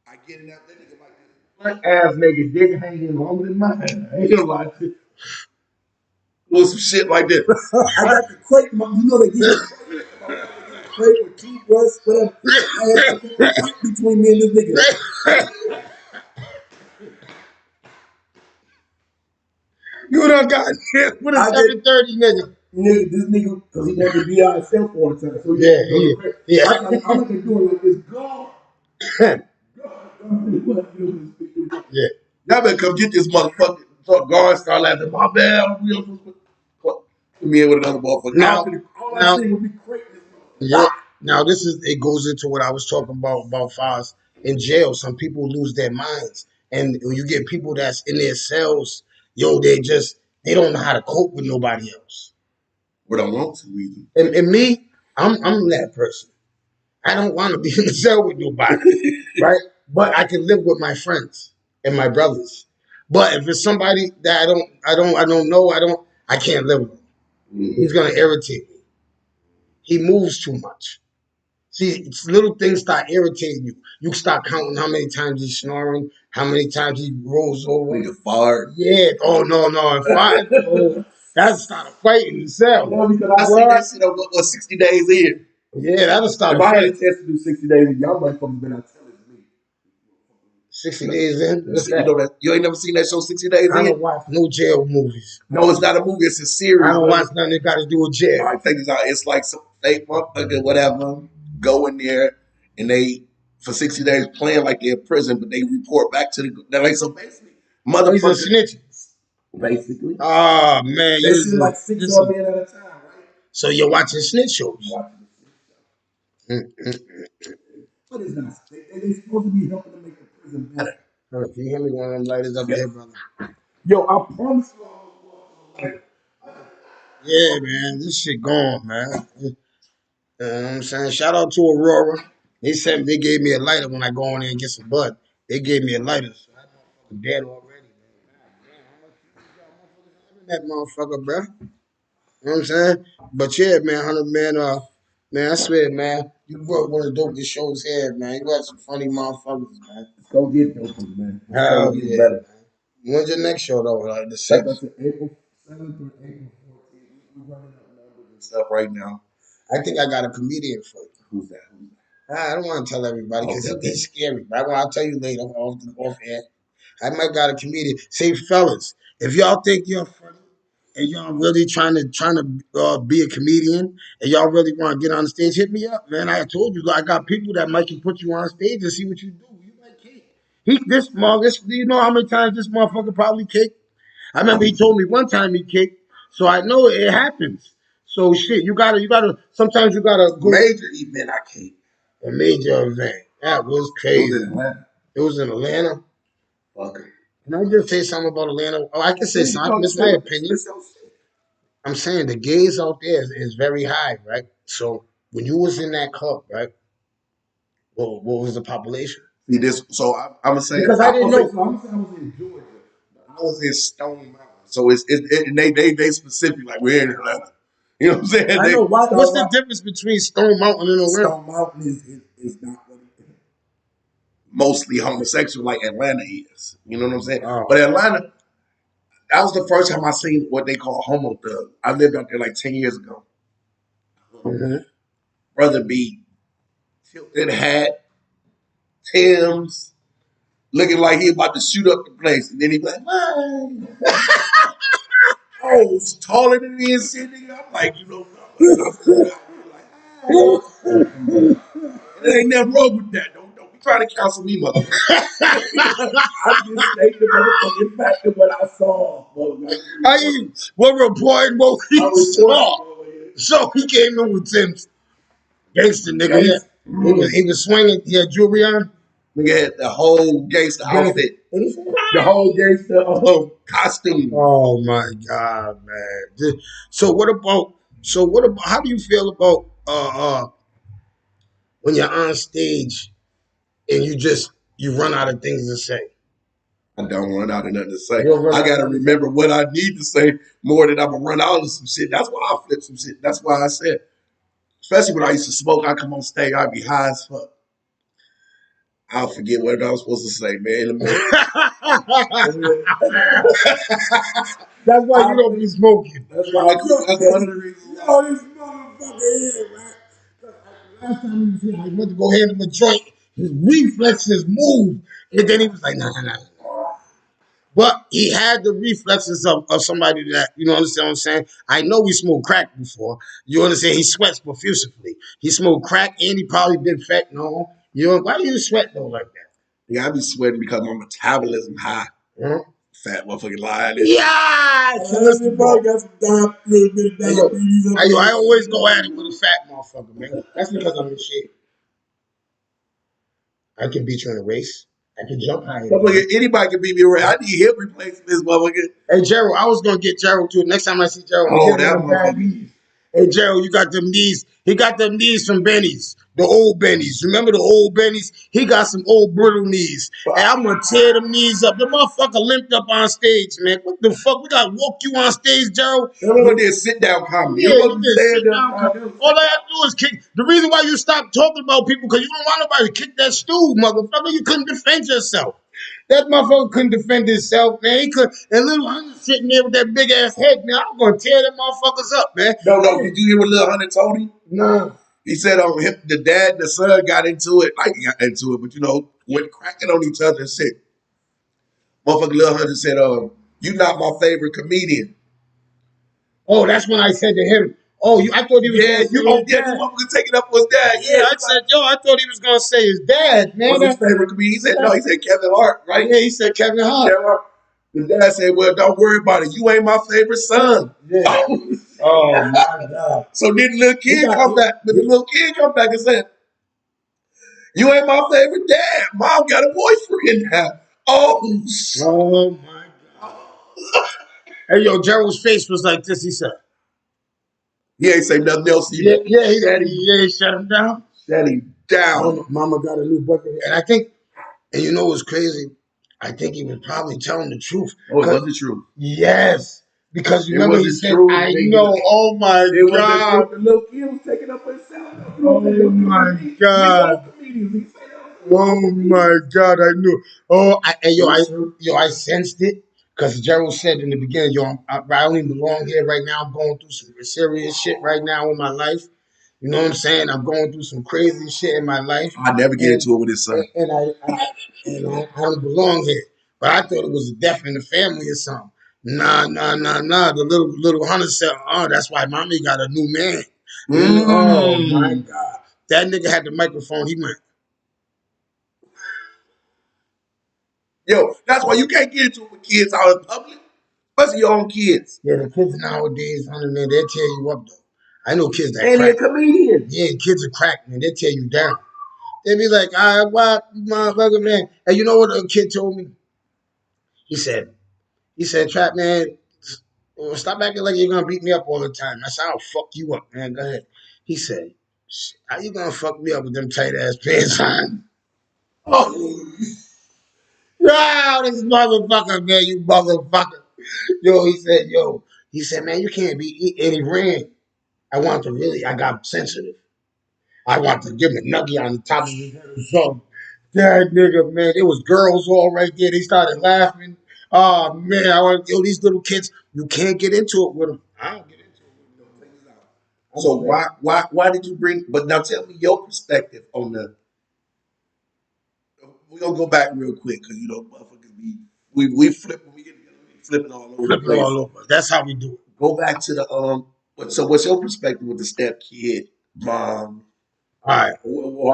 C: I get in that nigga like this. My ass nigga dick hanging longer than mine. I ain't gonna lie to you. Or some shit like that.
D: I got the crate. You know they give you a crate with toothbrush, whatever. I had to put the crate between me and this nigga.
B: You done got hit with a
D: I did.
B: 730 nigga.
D: Nigga, this nigga, because he wanted to be out himself all the time. So
B: Yeah.
D: I'm not doing like this. God.
B: Yeah.
C: Y'all better come get this motherfucker. Guard start laughing. My bad. We don't put me in with another motherfucker.
D: All I see would be crate.
B: Yeah. Now it goes into what I was talking about Foz. In jail, some people lose their minds. And when you get people that's in their cells, yo, they don't know how to cope with nobody else.
C: We don't want to either.
B: And me, I'm that person. I don't want to be in the cell with nobody, right? But I can live with my friends and my brothers. But if it's somebody that I don't know, I can't live with him. He's gonna irritate me. He moves too much. See, it's little things start irritating you. You start counting how many times he's snoring, how many times he rolls over.
C: Nigga fart.
B: Yeah. Oh no. If that start a fight in the cell.
C: I seen that shit over 60 days in.
B: Yeah, that'll start
D: If
B: a
D: I had a
B: fight.
D: chance to do 60 days, y'all motherfuckers been out telling me.
B: 60 days in. What's
C: You
B: that?
C: know that you ain't never seen that show 60 Days
B: I
C: In?
B: don't watch no jail movies.
C: No, it's not a movie. It's a series.
B: I don't watch nothing that got to do with jail.
C: All right, take this out. It's like some fake motherfucker, whatever, go in there and they for 60 days playing like they're in prison, but they report back to they're like so basically
B: He's a snitch.
D: Basically.
B: Oh man,
D: They see like 6 of them at a time, right?
B: So you're watching snitch shows.
D: But it's not. They supposed to be helping to make the prison better.
B: Can you hear me when I'm lighters up here, brother?
D: Yo, I promise you.
B: Yeah, man, this shit gone, man. You know what I'm saying? Shout out to Aurora. They gave me a lighter when I go in there and get some bud. They gave me a lighter. So I'm dead already, man. That motherfucker, bro. You know what I'm saying? But yeah, man, 100 man, man, I swear, man, you brought one of the dopest shows here, man. You got some funny motherfuckers, man.
D: Let's go get those, man.
B: Hell yeah. Better. When's your next show though? Like the 6th?
D: That's April 7th or April 14th. We're running up numbers
C: and stuff right now.
B: I think I got a comedian for you.
C: Who's that?
B: I don't want to tell everybody because he's scary. But I'll tell you later off air. I might got a comedian. Say, fellas, if y'all think you're funny and y'all really trying to be a comedian and y'all really want to get on the stage, hit me up, man. I told you I got people that might can put you on stage and see what you do. You might cake. Do you know how many times this motherfucker probably cake? I remember he told me one time he caked, so I know it happens. So shit, you gotta. Sometimes you gotta go.
C: Major event I cake.
B: A major event. That was crazy.
C: It was in Atlanta.
B: It was in Atlanta.
C: Fuck.
B: Can I just say something about Atlanta? Oh, I can say something. It's my opinion. I'm saying the gaze out there is very high, right? So when you was in that club, right? What was the population?
C: See this? So I'm gonna say
B: because I didn't know.
D: So I'm saying I was in Georgia.
C: I was in Stone Mountain. So and they specific like we're in Atlanta. You know what I'm saying?
D: I know why.
B: What's the difference between Stone Mountain and Atlanta?
D: Stone Mountain is not what it is.
C: Mostly homosexual like Atlanta is. You know what I'm saying?
B: Oh.
C: But Atlanta, that was the first time I seen what they call homo thug. I lived out there like 10 years ago.
B: Mm-hmm.
C: Brother B, tilted hat, Tim's, looking like he about to shoot up the place. And then he be like, man. Oh, it's taller than me and shit, nigga. I'm like, you know, there ain't nothing wrong with that. Don't be trying to counsel me, motherfucker.
D: I just stated the motherfucking fact of what I saw.
B: What reporting what he saw. So he came in with Tim's gangster nigga. Yeah. He was swinging. He had jewelry on.
C: Nigga had the whole gangster outfit. The whole gangster costume.
B: Oh my God, man. So what about how do you feel about when you're on stage and you run out of things to say?
C: I don't run out of nothing to say. I gotta remember what I need to say more than I'm gonna run out of some shit. That's why I flip some shit. That's why I said, especially when I used to smoke, I come on stage, I'd be high as fuck. I'll forget what I was supposed to say, man.
B: That's why you don't be smoking.
C: That's why that's one of the reasons.
B: Yo, this motherfucker here, man. Last time he was here, I went to go hand him a joint. His reflexes moved, and then he was like, nah. But he had the reflexes of somebody that, you know, understand what I'm saying? I know he smoked crack before. You understand? He sweats profusely. He smoked crack and he probably did fentanyl. You know, why do you sweat though like that?
C: Yeah, I be sweating because my metabolism high.
B: Huh?
C: Fat motherfucking lying.
B: Yeah!
D: Everybody got some little bit of diabetes.
B: I always go at it with a fat motherfucker, man. That's because I'm in shape. I can beat you in a race. I can jump higher.
C: Anybody can beat me around. I need hip replacements, motherfucker.
B: Hey, Gerald, I was going to get Gerald too. Next time I see Gerald,
C: oh, that motherfucker.
B: Hey, Gerald, you got them knees. He got them knees from Benny's, the old Benny's. Remember the old Benny's? He got some old brittle knees. And I'm going to tear them knees up. The motherfucker limped up on stage, man. What the fuck? We got to walk you on stage, Gerald.
C: Everyone did sit down comedy.
B: Yeah, you did sit down comedy. All I have to do is kick. The reason why you stopped talking about people because you don't want nobody to kick that stool, motherfucker. You couldn't defend yourself. That motherfucker couldn't defend himself, man. He could. And Little Hunter sitting there with that big ass head, man. I'm gonna tear them motherfuckers up, man.
C: No. Did you hear what Little Hunter told him?
B: No.
C: He said the dad and the son got into it, but you know, went cracking on each other and shit. Motherfucker Little Hunter said, you not my favorite comedian.
B: Oh, that's when I said to him, I thought he was
C: the motherfucker taking up for his dad.
B: Yeah, I said, I thought he was gonna say his dad, man.
C: What's his favorite comedian? He said, no, he said Kevin Hart, right?
B: Yeah, he said Kevin Hart.
C: The dad said, well, don't worry about it. You ain't my favorite son.
B: Yeah. Oh my God.
C: So then the little kid come back. The little kid come back and said, you ain't my favorite dad. Mom got a boyfriend now.
B: Oh my God. Hey, yo, Gerald's face was like this. He said,
C: he ain't say nothing else.
B: He shut him down.
C: Shut him down.
B: Mama got a new boyfriend. And I think, and you know what's crazy? I think he was probably telling the truth.
C: Oh, it was the truth.
B: Yes. Because you remember he said, I know, oh my God.
C: The little kid was taking up himself.
B: Oh my God. Oh my God, I knew. I sensed it. Because Gerald said in the beginning, I don't even belong here right now. I'm going through some serious shit right now in my life. You know what I'm saying? I'm going through some crazy shit in my life.
C: I never get into it with his son.
B: And I don't belong here. But I thought it was a death in the family or something. Nah. The little Hunter said, that's why mommy got a new man. Oh my God. That nigga had the microphone. He went.
C: Yo, that's why you can't get into it with kids out in public. Especially your own kids.
B: Yeah, the kids nowadays, Hunter, man, they'll tear you up, though. I know kids that
C: and
B: crack.
C: They're comedians.
B: Yeah, kids are crack, man. They'll tear you down. They'll be like, what, motherfucker, man? And you know what a kid told me? He said, Trap, man, stop acting like you're going to beat me up all the time. I said, I'll fuck you up, man. Go ahead. He said, how you going to fuck me up with them tight-ass pants on? Oh, yo, this motherfucker, man, you motherfucker. He said, man, you can't be, and he ran. I got sensitive. I want to give him a nugget on the top of his head or something. That nigga, man, there was girls all right there. They started laughing. Oh, man, these little kids, you can't get into it with them. I don't get into it with them.
C: So why did you bring, but now tell me your perspective on we're going to go back real quick because, you know, motherfuckers we flip when we get together, we flipping all over the place.
B: All over. That's how we do it.
C: Go back to the, so what's your perspective with the step kid, mom?
B: All right.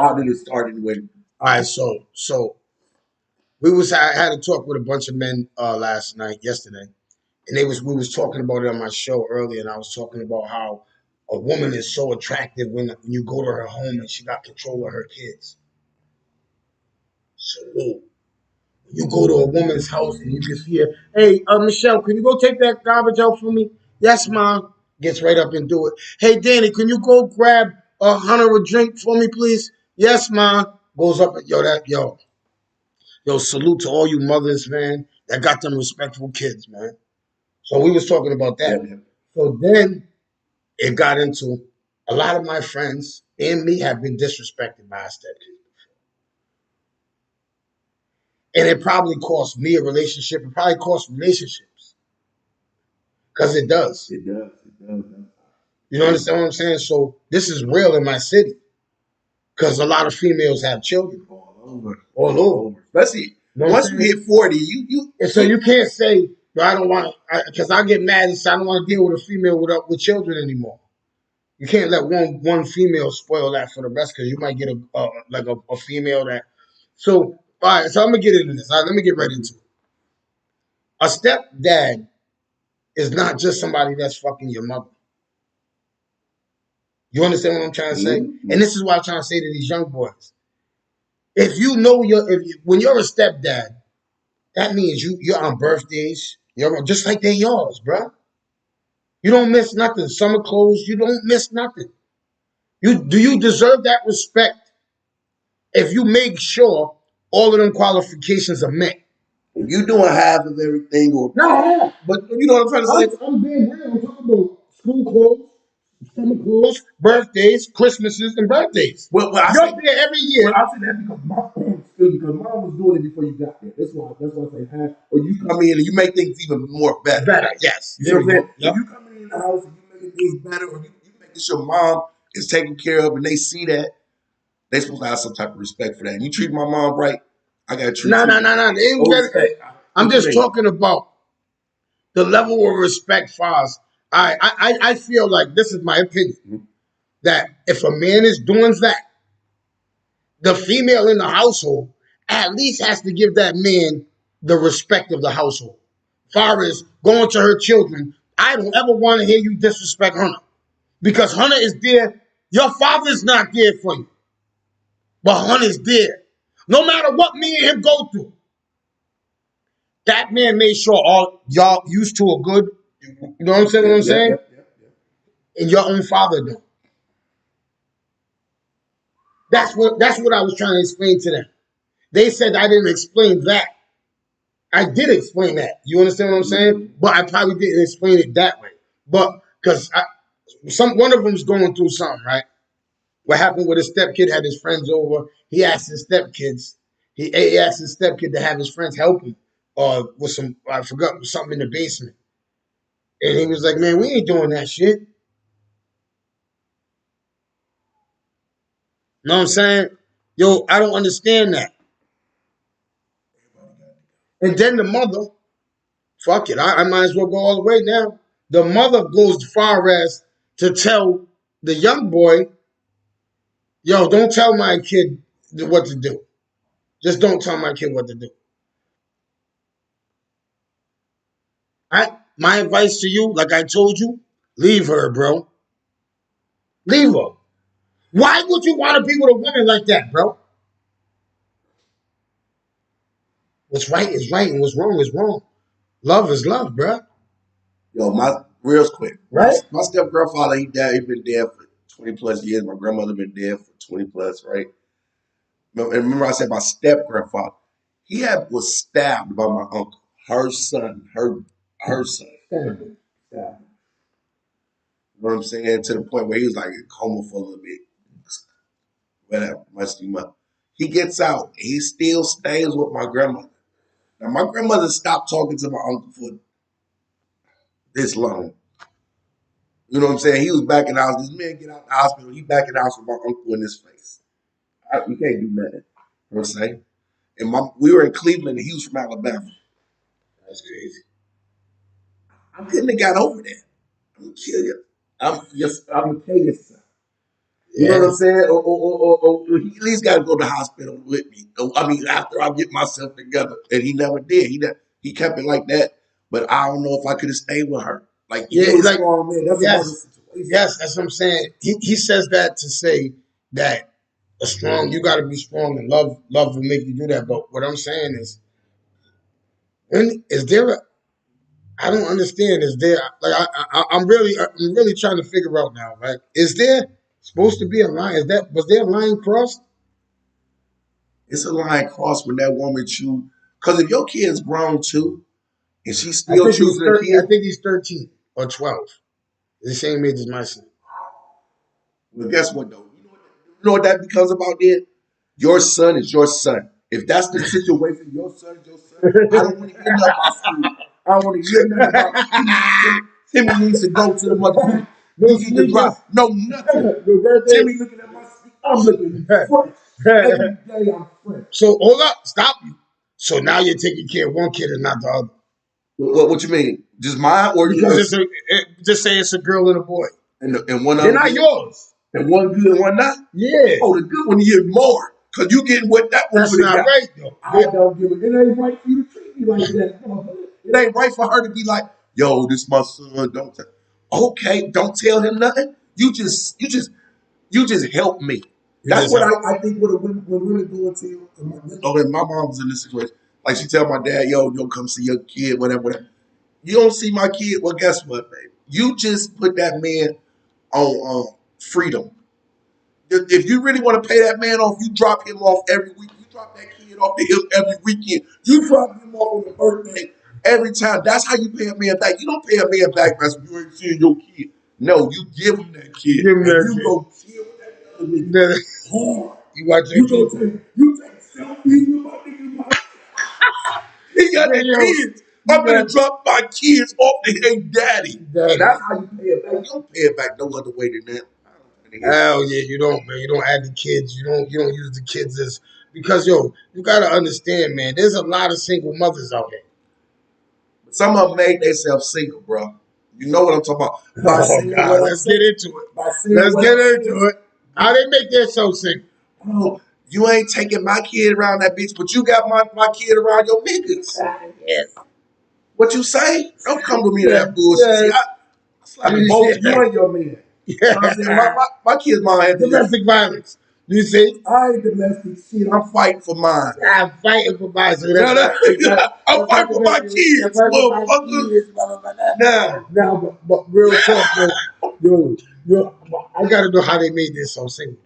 C: How did it start anyway?
B: All right, so I had a talk with a bunch of men yesterday, and we was talking about it on my show earlier, and I was talking about how a woman is so attractive when you go to her home and she got control of her kids. So when you go to a woman's house and you can see her, hey, Michelle, can you go take that garbage out for me? Yes, Mom. Gets right up and do it. Hey, Danny, can you go grab Hunter a drink for me, please? Yes, Mom. Goes up and salute to all you mothers, man, that got them respectful kids, man. So we was talking about that. Yeah. So then it got into a lot of my friends and me have been disrespected by our stepkids. And it probably cost me a relationship. It probably cost relationships. Because it does.
C: It does. It does.
B: You know understand what I'm saying? So this is real in my city. Because a lot of females have children. All over.
C: Especially once you hit 40, you
B: and so you can't say, I don't want to, because I get mad and say I don't want to deal with a female with children anymore. You can't let one female spoil that for the rest, because you might get a female that. So all right, so I'm gonna get into this. All right, let me get right into it. A stepdad is not just somebody that's fucking your mother. You understand what I'm trying to say? And this is what I'm trying to say to these young boys. If you know when you're a stepdad, that means you're on birthdays. You're just like they're yours, bro. You don't miss nothing. Summer clothes, you don't miss nothing. Do you deserve that respect if you make sure all of them qualifications are met?
C: If you doing half of everything, or
B: no,
C: but you know what I'm trying to say.
B: I'm being real. I'm talking about school clothes, summer clothes, birthdays, Christmases, and birthdays.
C: Well, I
B: you're there every year.
D: Well, I say that because mom was doing it before you got there. That's why I say half.
C: Or you come in and you make things even more better.
B: Yes.
C: You know what I'm saying?
B: Yep.
C: If you coming in the house and you making things better, or you making sure mom is taken care of, and they see that, they supposed to have some type of respect for that. And you treat my mom right, I gotta treat you.
B: No. I'm just talking about the level of respect for us. I feel like, this is my opinion, that if a man is doing that, the female in the household at least has to give that man the respect of the household. Far as going to her children, I don't ever want to hear you disrespect Hunter, because Hunter is there. Your father's not there for you, but Hunter's there. No matter what me and him go through, that man made sure all y'all used to a good. You know what I'm saying?
C: Yep.
B: And your own father do. That's what I was trying to explain to them. They said I didn't explain that. I did explain that. You understand what I'm saying? But I probably didn't explain it that way. But because one of them's going through something, right? What happened with his stepkid had his friends over. He asked his stepkids. He asked his stepkid to have his friends help him, with some, I forgot, something in the basement. And he was like, "Man, we ain't doing that shit." You know what I'm saying? Yo, I don't understand that. And then the mother, fuck it, I might as well go all the way now. The mother goes as far as to tell the young boy, "Yo, don't tell my kid what to do. Just don't tell my kid what to do." My advice to you, like I told you, leave her, bro. Leave her. Why would you want to be with a woman like that, bro? What's right is right, and what's wrong is wrong. Love is love, bro.
C: Yo, real quick.
B: Right?
C: My step grandfather, he been dead for 20 plus years. My grandmother been dead for 20 plus, right? And remember I said my step grandfather, he was stabbed by my uncle, her son, her son.
B: Damn.
C: You know what I'm saying? To the point where he was like in coma for a little bit. Whatever, messed him up. He gets out. He still stays with my grandmother. Now, my grandmother stopped talking to my uncle for this long. You know what I'm saying? He was back in the house. This man get out the hospital. He back in the house with my uncle in his face. We can't do nothing. You know what I'm saying? And we were in Cleveland, and he was from Alabama.
B: That's crazy.
C: I couldn't have got over that. I'm gonna kill you. I'm gonna kill your son. You know what I'm saying? Or he at least got to go to the hospital with me. I mean, after I get myself together, and he never did. He kept it like that. But I don't know if I could have stayed with her. Like,
B: Yeah,
C: was
B: like,
C: strong, man. That's
B: yes,
C: another situation.
B: yes, that's what I'm saying. He says that to say that you got to be strong, and love will make you do that. But what I'm saying is, I don't understand. Is there, like, I'm really trying to figure out now. Like, is there supposed to be a line? Was there a line crossed?
C: It's a line crossed when that woman choose. Because if your kid's grown too, and she's still choosing a kid.
B: I think he's 13 or 12. The same age as my son.
C: Well, guess what though? You know what that becomes about then? Your son is your son. If that's the situation, your son, I don't want to hear nothing about school. I don't want to hear nothing about Timmy needs to go to the mother.
D: No
C: You need to
D: sneakers.
C: drop. No, nothing.
D: No birthday.
C: Timmy looking at my sleep. I'm looking fresh. Every day I'm fresh.
B: So hold up, stop. So now you're taking care of one kid and not the other.
C: What you mean? Just mine or
B: Because just say it's a girl and a boy.
C: And one of
B: They're
C: them
B: not yours.
C: And one good and one not?
B: Yeah.
C: Oh, the good one you get more. Because you getting what that one
B: That's
C: would have
B: not
C: got.
B: right, though.
D: I don't give it. It ain't right for you to treat me like that.
C: It ain't right for her to be like, yo, this my son. Don't tell. Okay, don't tell him nothing. You just help me. That's what I think. When women go and tell. Oh, and my mom was in this situation. Like she tell my dad, yo, come see your kid, whatever. You don't see my kid. Well, guess what, baby? You just put that man on freedom. If you really want to pay that man off, you drop him off every week. You drop that kid off to him every weekend. You drop him off on the birthday every time. That's how you pay a man back. You don't pay a man back because you ain't seeing your kid. No, you give him that kid.
B: Give him that
C: you
B: kid.
C: Go chill with that other nigga. Hard.
B: You watch your kid.
C: You take selfies with my nigga. He got the kids. I'm gonna drop my kids off to their daddy. That's how you pay it back. You don't pay it back no other way than that.
B: Hell yeah, you don't, man. You don't add the kids. You don't use the kids as because you gotta understand, man. There's a lot of single mothers out there.
C: Some of them made themselves single, bro. You know what I'm talking about?
B: God, let's get into it. Let's get into it. How they make themselves single?
C: Oh, you ain't taking my kid around that bitch, but you got my kid around your niggas.
B: Yes.
C: What you say? Don't come with me to that bullshit. I mean, both you and your man.
B: Yeah.
C: My kid's mine.
B: Domestic violence. You see?
C: I ain't domestic shit. I'm fighting for mine.
B: I'm fighting for mine. So
C: I'm fighting for my kids, motherfucker.
D: Now, but real talk, yo,
B: I gotta know how they made this so single.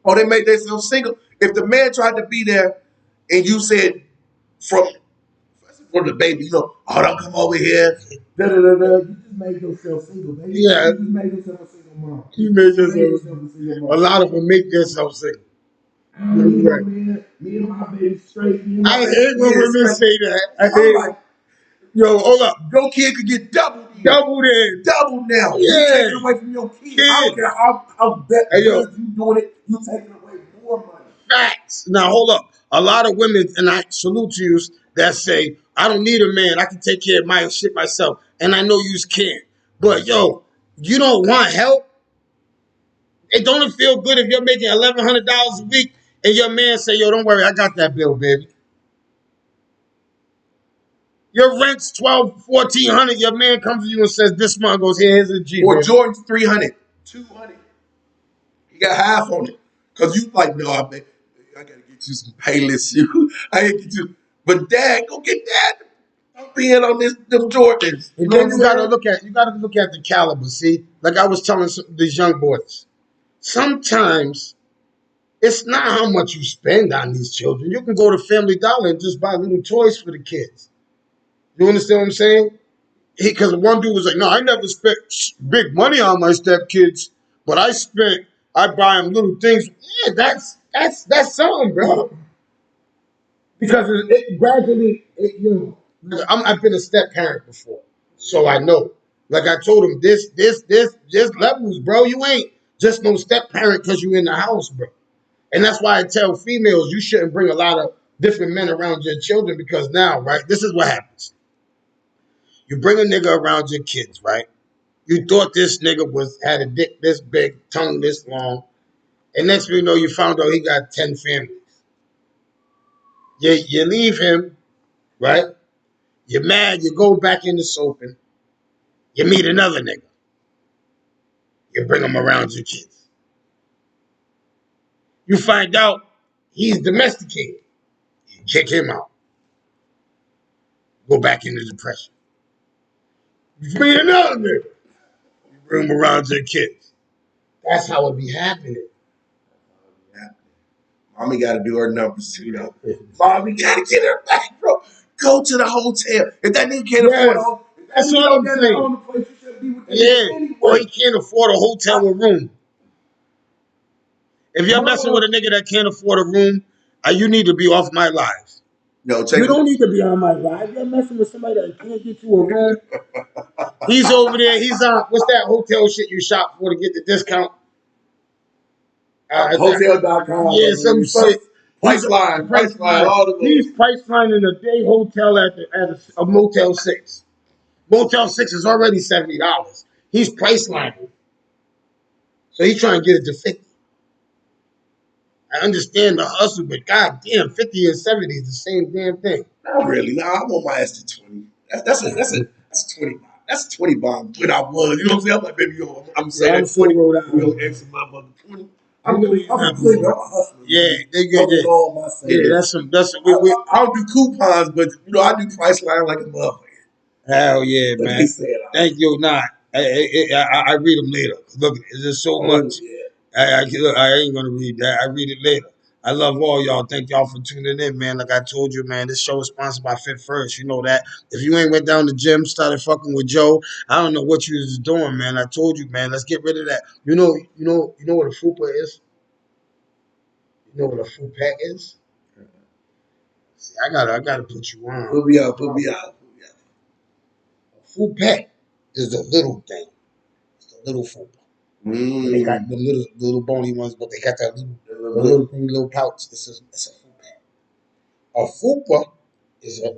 C: Oh, they made themselves single. If the man tried to be there and you said from the baby, oh, don't come over here.
D: You just made yourself single, baby.
B: Yeah.
D: You just made yourself a single mom.
B: You made yourself a single mom. A lot of them make themselves single.
D: Right. Me and my baby straight.
B: I hate when women say that. I hate. Yo, hold up.
C: Your kid could get doubled in. Double now.
B: Yeah.
C: You taking it away from your kid. I don't care how bet you doing it. You taking away more money.
B: Facts. Now, hold up. A lot of women, and I salute you, that say, I don't need a man. I can take care of my shit myself. And I know you can't. But, yo, you don't want help? It don't feel good if you're making $1,100 a week and your man say, yo, don't worry, I got that bill, baby. Your rent's $1,200, $1,400. Your man comes to you and says, this month goes, here's a G.
C: Or
B: baby.
C: Jordan's $300, $200. You got half on it. Because you like, no, I gotta get you some Payless shoes. I gotta get you. But dad, go get dad. I'm being on them Jordans.
B: And then you gotta look at the caliber. See, like I was telling these young boys, sometimes it's not how much you spend on these children. You can go to Family Dollar and just buy little toys for the kids. You understand what I'm saying? Because one dude was like, no, I never spent big money on my stepkids, but I buy them little things. Yeah, that's something, bro. Because it gradually, I've been a step parent before, so I know. Like I told him, this levels, bro. You ain't just no step parent because you in the house, bro. And that's why I tell females you shouldn't bring a lot of different men around your children because now, right, this is what happens. You bring a nigga around your kids, right? You thought this nigga had a dick this big, tongue this long, and next thing you know, you found out he got 10 families. You leave him, right? You're mad. You go back in the soaping. You meet another nigga. You bring him around your kids. You find out he's domesticated. You kick him out. Go back into depression. You meet another nigga. You bring him around your kids. That's how it be happening.
C: Mommy got to do her numbers too, though. Mommy got to get her back, bro. Go to the hotel. If that nigga can't afford a hotel,
B: that's what I'm saying.
C: Anyway.
B: Or he can't afford a hotel or room. If you're messing with a nigga that can't afford a room, You need to be off my live.
C: No, check
D: You
C: it.
D: don't need to be on my live. You're messing with somebody that can't get you a room.
B: He's over there. He's on. What's that hotel shit you shop for to get the discount?
D: Hotel.com.
B: Yeah, some shit.
C: Priceline, all the
B: He's price lining a day hotel at a Motel 6. Motel 6 is already $70. He's price lining. So he's trying to get it to 50. I understand the hustle, but goddamn, 50 and 70 is the same damn thing.
C: Not really. Nah, I want my ass to 20. That's a 20 bomb. That's a 20 bomb. When I was, you know what I'm saying? I'm like, baby, yo, I'm saying
D: I'm
C: 20.
D: so rolled out.
C: We'll extra motherfucker 20.
D: I'm a hustler.
B: Yeah, they good.
D: With all my
B: Yeah,
D: savings.
C: I don't do coupons, but you know, I do price line like a motherfucker.
B: Hell yeah,
C: But
B: man.
C: they said,
B: Thank you. Nah, I read them later. Look, there's so much.
C: yeah.
B: I ain't gonna read that. I read it later. I love all y'all. Thank y'all for tuning in, man. Like I told you, man, this show is sponsored by Fit First. You know that. If you ain't went down the gym, started fucking with Joe, I don't know what you was doing, man. I told you, man. Let's get rid of that. You know what a fupa is? You know what a fupa is? See, I gotta put you on.
C: Put me up.
B: A fupa is the little thing. It's the little fupa. They got the little bony ones, but they got that little pouch. It's a fupa. A fupa is a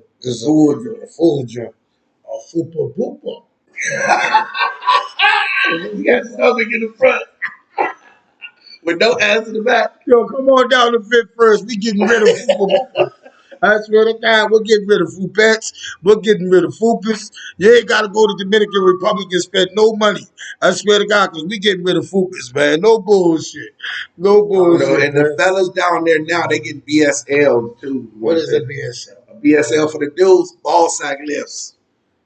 B: full joint. A fupa boopa.
C: You got stomach in the front with no ass in the back.
B: Yo, come on down to Fit First. We getting rid of fupa boopa. I swear to God, we're getting rid of fupettes. We're getting rid of fupas. You ain't got to go to Dominican Republic and spend no money. I swear to God, because we getting rid of fupas, man. No bullshit. No bullshit.
C: And the fellas down there now, they get BSL too.
B: What is a BSL?
C: A BSL for the dudes, ball sack lifts.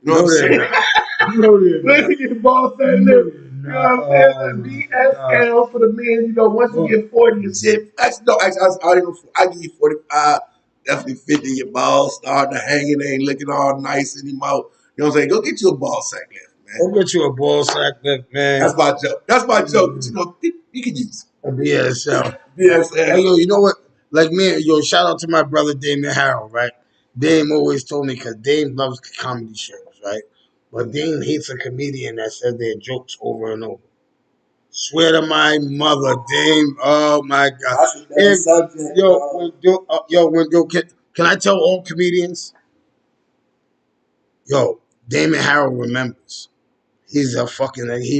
C: You know what I'm saying? Let me get ball sack lifts. You know what I'm saying? BSL for the men, you know, once you get 40 and shit. Actually, I give you 45. Definitely 50. Your balls starting to hanging. They ain't looking all nice anymore. You know what I'm saying? Go get you a ball sack lift, man.
B: Go get you a ball sack lift, man.
C: That's my joke. But, you know, you can use
B: a BSL.
C: BSL.
B: Hey, yo, you know what? Like me, yo, shout out to my brother Damon Harrell, right? Dame always told me, because Dame loves comedy shows, right? But Dame hates a comedian that says their jokes over and over. Swear to my mother, Dame. Oh my God. Can I tell all comedians? Yo, Damon Harrell remembers. He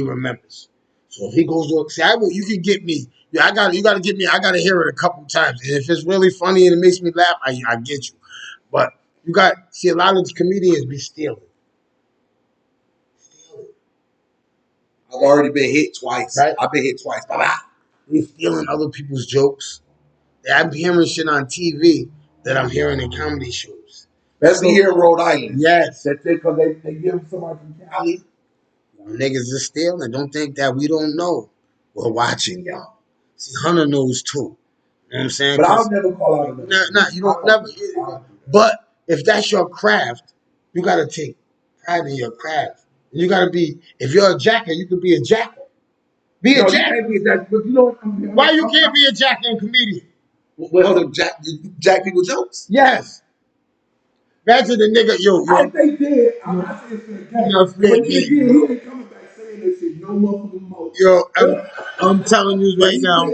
B: remembers. So if he goes to, you can get me. Yeah, you gotta get me. I gotta hear it a couple times. And if it's really funny and it makes me laugh, I get you. But a lot of these comedians be stealing.
C: I've already been hit twice.
B: Right?
C: I've been hit twice. Bye-bye.
B: They stealing other people's jokes. I'm hearing shit on TV that I'm hearing in comedy shows.
C: Especially here in Rhode Island.
B: Yes.
C: Because they give somebody from Cali.
B: Niggas are stealing. Don't think that we don't know. We're watching y'all. See, Hunter knows too. You know what I'm saying?
C: But I'll never call out another.
B: You don't never. But if that's your craft, you got to take pride in your craft. You got to be, if you're a jacker, you could be a jacker. Be a jacker.
C: But you know
B: why you can't be a jacker and comedian?
C: Well, hold up, jack people jokes?
B: Yes. Imagine the nigga, yo.
C: If they did, I'm not saying it's fair game. But he ain't coming back saying that shit no motherfucking more.
B: Yo, I'm telling you right now.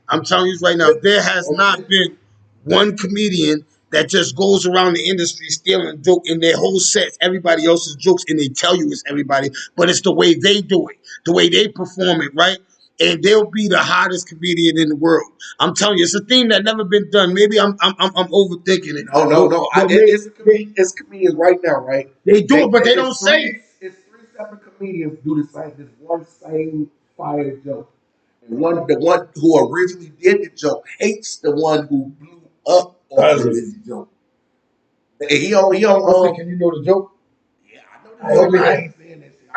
B: I'm telling you right now, there has not been one comedian that just goes around the industry stealing joke in their whole sets, everybody else's jokes, and they tell you it's everybody, but it's the way they do it, the way they perform it, right? And they'll be the hottest comedian in the world. I'm telling you, it's a thing that never been done. Maybe I'm overthinking it.
C: No. It's comedians right now, right?
B: They do it, but they don't say it.
C: It's 3 separate comedians do this one same fire joke. And the one who originally did the joke hates the one who blew up on this joke. He on
B: can you know the joke?
C: Yeah, I know the joke. I ain't saying that shit.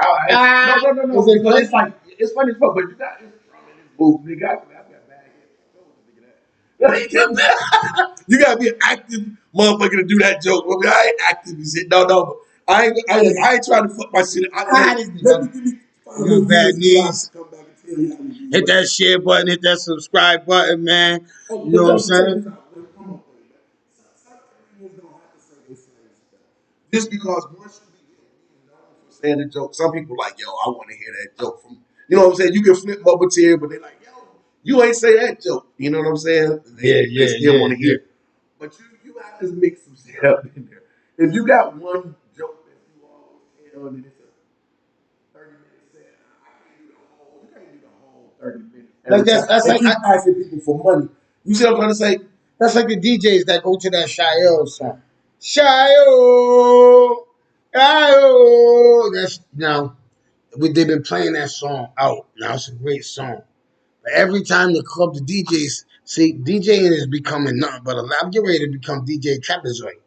C: No. It's funny as fuck, but you got this drum in this booth, nigga. I got bad head. You gotta be an active motherfucker to do that joke. I mean, I ain't active and shit. No, but I ain't trying to fuck my shit.
B: Bad knees. Hit that share button, hit that subscribe button, man. You know what I'm saying?
C: Just because once you begin known for saying a joke, some people like, yo, I want to hear that joke from, you know what I'm saying? You can flip Bubba but they like, yo, you ain't say that joke. You know what I'm saying? They still want to hear it. But you got to mix some shit up in there. If you got one joke that you always tell and it's a 30-minute set, I can't do the whole, you can't do the whole 30 minutes.
D: Like that's
C: They
D: like
C: keep asking people for money. You see what I'm trying to say?
D: that's like the DJs that go to that Shayo song. Shayo, Shayo. That's now they've been playing that song out. Now it's a great song. But every time the club, the DJs see DJing is becoming nothing but I'm getting ready to become DJ Trapezoid.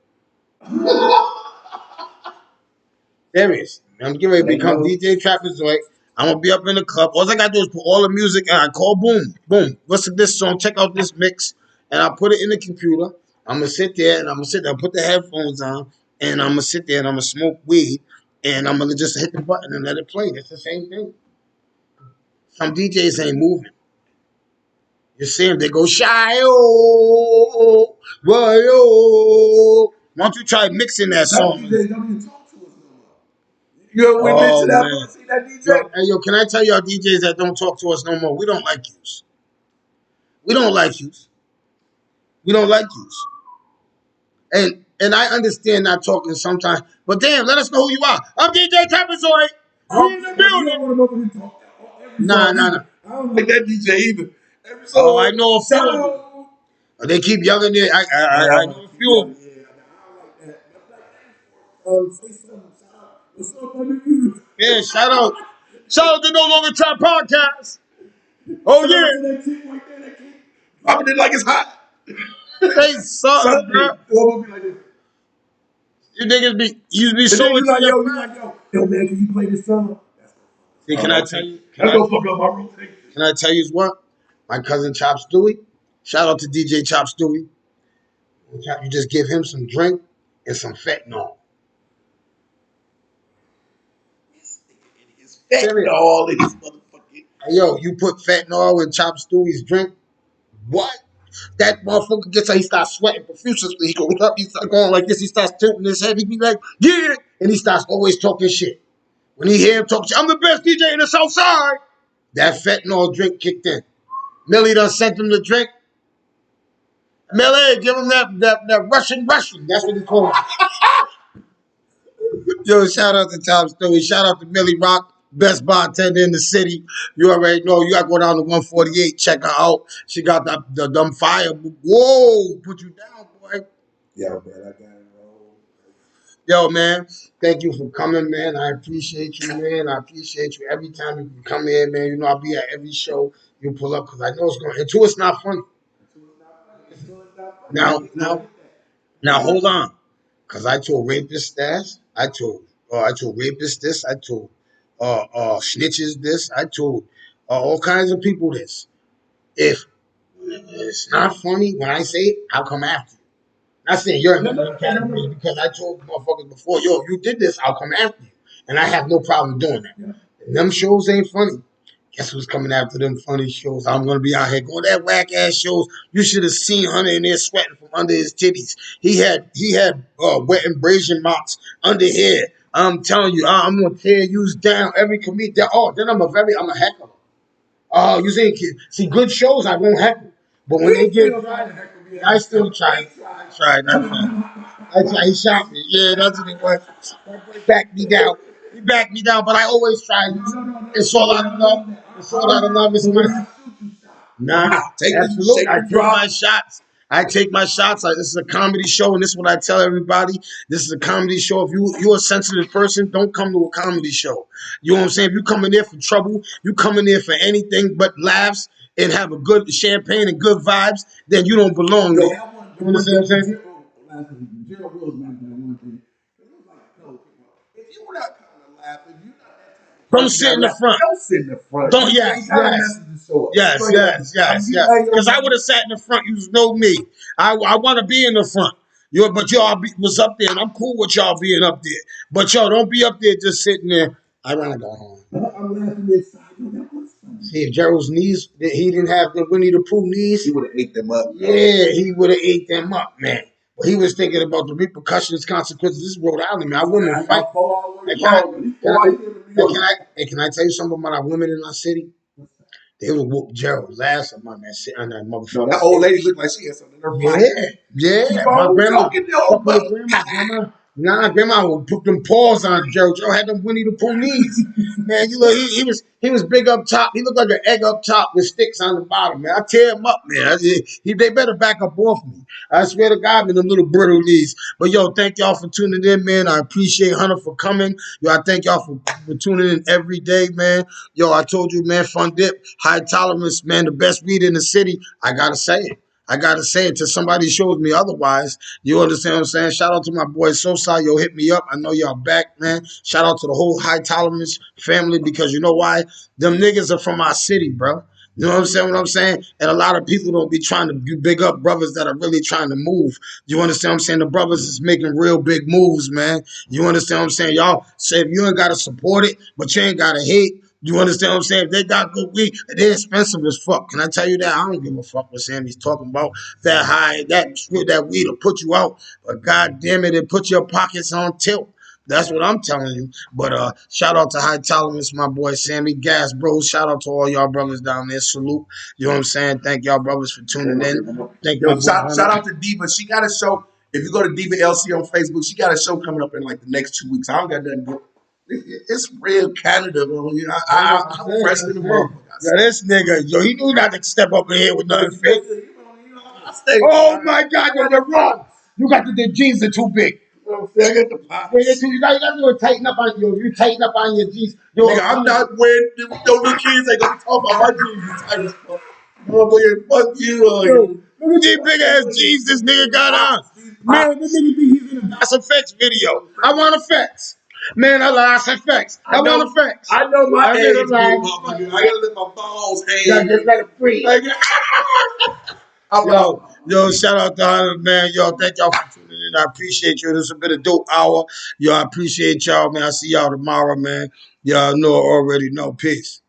D: Serious. I'm getting ready to become DJ Trapezoid. I'm gonna be up in the club. All I gotta do is put all the music and I call boom, boom. Listen to this song, check out this mix, and I put it in the computer. I'm gonna sit there and I'm gonna sit there, put the headphones on, and I'm gonna sit there and I'm gonna smoke weed, and I'm gonna just hit the button and let it play. It's the same thing. Some DJs ain't moving. You see them, they go shy oh, why. Why don't you try mixing that
C: Some
D: song?
C: DJs don't even talk to us no more. You ever went
D: Oh
C: to that
D: man.
C: see that DJ?
D: Yo, can I tell y'all DJs that don't talk to us no more? We don't like yous. We don't like yous. We don't like yous. And I understand not talking sometimes, but damn, let us know who you are. I'm DJ Trapezoid. We in the
C: You
D: building.
C: don't want to know we talk every
D: Nah,
C: song
D: nah, nah.
C: either. I don't like that DJ either. Every
D: Oh, I
C: song,
D: know a few of them.
C: shout.
D: They keep yelling it. I know a few of them.
C: Yeah, I don't like that. Say something. Shout out. What's up, you?
D: Yeah, shout out. Shout out to No Longer Trap Podcast. Oh
C: Shout out to
D: yeah.
C: that chick right there that keep dropping it like it's hot.
D: Say something,
C: Sunday.
D: bro.
C: We'll be like this.
D: You niggas be
C: And then
D: so
C: you
D: into
C: like,
D: your
C: yo, man, can you play this song?
D: See, can I tell you?
C: That's gonna fuck up my rotation.
D: Can I tell you what? My cousin Chop Stewie. Shout out to DJ Chop Stewie. You just give him some drink and some fentanyl. Serious.
C: All in this motherfucking.
D: Hey, yo, you put fentanyl in Chop Stewie's drink. What? That motherfucker gets he starts sweating profusely. He goes up, he starts going like this. He starts tilting his head. He be like, yeah. And he starts always talking shit. When he hear him talk shit, I'm the best DJ in the South Side. That fentanyl drink kicked in. Millie done sent him the drink. Millie, give him that Russian. That's what he called it. Yo, shout out to Tom Stewie. Shout out to Millie Rock, best bartender in the city. You already know. You got to go down to 148. Check her out. She got the dumb fire. Whoa, put you down, boy.
C: Yo, bro, I got it, bro.
D: Yo, man, thank you for coming, man. I appreciate you, man. I appreciate you every time you come here, man. You know, I'll be at every show you pull up because I know it's going. Until it's not funny. Now, hold on. Cause I told rapists that. I told rapists this. I told snitches this. I told all kinds of people this. If it's not funny when I say it, I'll come after you. Not saying you're in the category because I told motherfuckers before, yo, if you did this, I'll come after you. And I have no problem doing that. If them shows ain't funny, guess who's coming after them funny shows? I'm gonna be out here going that whack ass shows. You should have seen Hunter in there sweating from under his titties. He had wet abrasion marks under here. I'm telling you, I'm gonna tear you down every comedian. Oh, then I'm a heckler. Oh, you see good shows I won't heckle, but when they get I still try. I tried. He shot me. Yeah, that's what it was. That boy backed me down. He backed me down, but I always try. It's all out of love. It's all out of love. It's my nah. Absolutely. I take my shots. I take my shots. This is a comedy show, and this is what I tell everybody. This is a comedy show. If you're a sensitive person, don't come to a comedy show. You know what I'm saying? If you come in there for trouble, you come in there for anything but laughs and have a good champagne and good vibes, then you don't belong there. You understand what I'm saying?
C: Gerald Wills mentioned that one thing. It was like, no, if you're not coming to laugh, if you're not that type of
D: Don't sit in the front.
C: don't sit in the front.
D: Don't, yes. Because I would have sat in the front. You know me. I want to be in the front. But y'all was up there, and I'm cool with y'all being up there. But y'all don't be up there just sitting there. I want to go home.
C: I'm laughing inside. That was funny.
D: See, if Gerald's knees, he didn't have the Winnie the Pooh knees.
C: He would have ate them up.
D: Yeah, he would have ate them up, man. But he was thinking about the repercussions, consequences. This is Rhode Island, man. Our women fight. Hey, can I tell you something about our women in our city? They would whoop Gerald's ass on that shit on that motherfucker.
C: No, that old lady looked like she had something in her pocket.
D: Yeah. My grandma, grandma would put them paws on Gerald. Joe had them Winnie the Pooh knees. Man, you look, he was big up top. He looked like an egg up top with sticks on the bottom, man. I tear him up, man. They better back up off me. I swear to God, man, them little brittle knees. But yo, thank y'all for tuning in, man. I appreciate Hunter for coming. Yo, I thank y'all for tuning in every day, man. Yo, I told you, man, Fun Dip, High Tolerance, man, the best weed in the city. I gotta say it. I gotta say it till somebody shows me otherwise. You understand what I'm saying? Shout out to my boy Sosa. Yo, hit me up. I know y'all back, man. Shout out to the whole High Tolerance family because you know why? Them niggas are from our city, bro. You know what I'm saying? And a lot of people don't be trying to big up brothers that are really trying to move. You understand what I'm saying? The brothers is making real big moves, man. You understand what I'm saying? Y'all say if you ain't got to support it, but you ain't got to hate. You understand what I'm saying? If they got good weed, they're expensive as fuck. Can I tell you that? I don't give a fuck what Sammy's talking about. That high, that weed will put you out. But God damn it, it put your pockets on tilt. That's what I'm telling you. But shout out to High Tolerance, my boy Sammy Gas, bros. Shout out to all y'all brothers down there. Salute. You know what I'm saying? Thank y'all brothers for tuning in. Thank you.
C: Shout out to Diva. She got a show. If you go to Diva LC on Facebook, she got a show coming up in like the next 2 weeks. I don't got nothing to do. It's real Canada, bro. I'm fresh in the motherfucker.
D: Yeah, this nigga, yo, he knew not to step up in here with nothing fake. Oh my God, you're wrong. You got the jeans are too big.
C: I get the pockets.
D: You got to tighten up on you. You tighten up on your jeans.
C: Nigga, I'm not wearing them little kids ain't gonna talk about my jeans tight as fuck. Motherfucker, fuck you.
D: Look at these big ass jeans this nigga got on. Man, this nigga think he's in a Das Effects video. I want effects. Man, I lost effects. I want effects.
C: I know my age, motherfucker. I gotta let my balls hang.
D: Just let it free. Yo, shout out to Hunter, man. Yo, thank y'all for tuning in. I appreciate you. This has been a dope hour. Yo, I appreciate y'all, man. I see y'all tomorrow, man. Y'all know already know. Peace.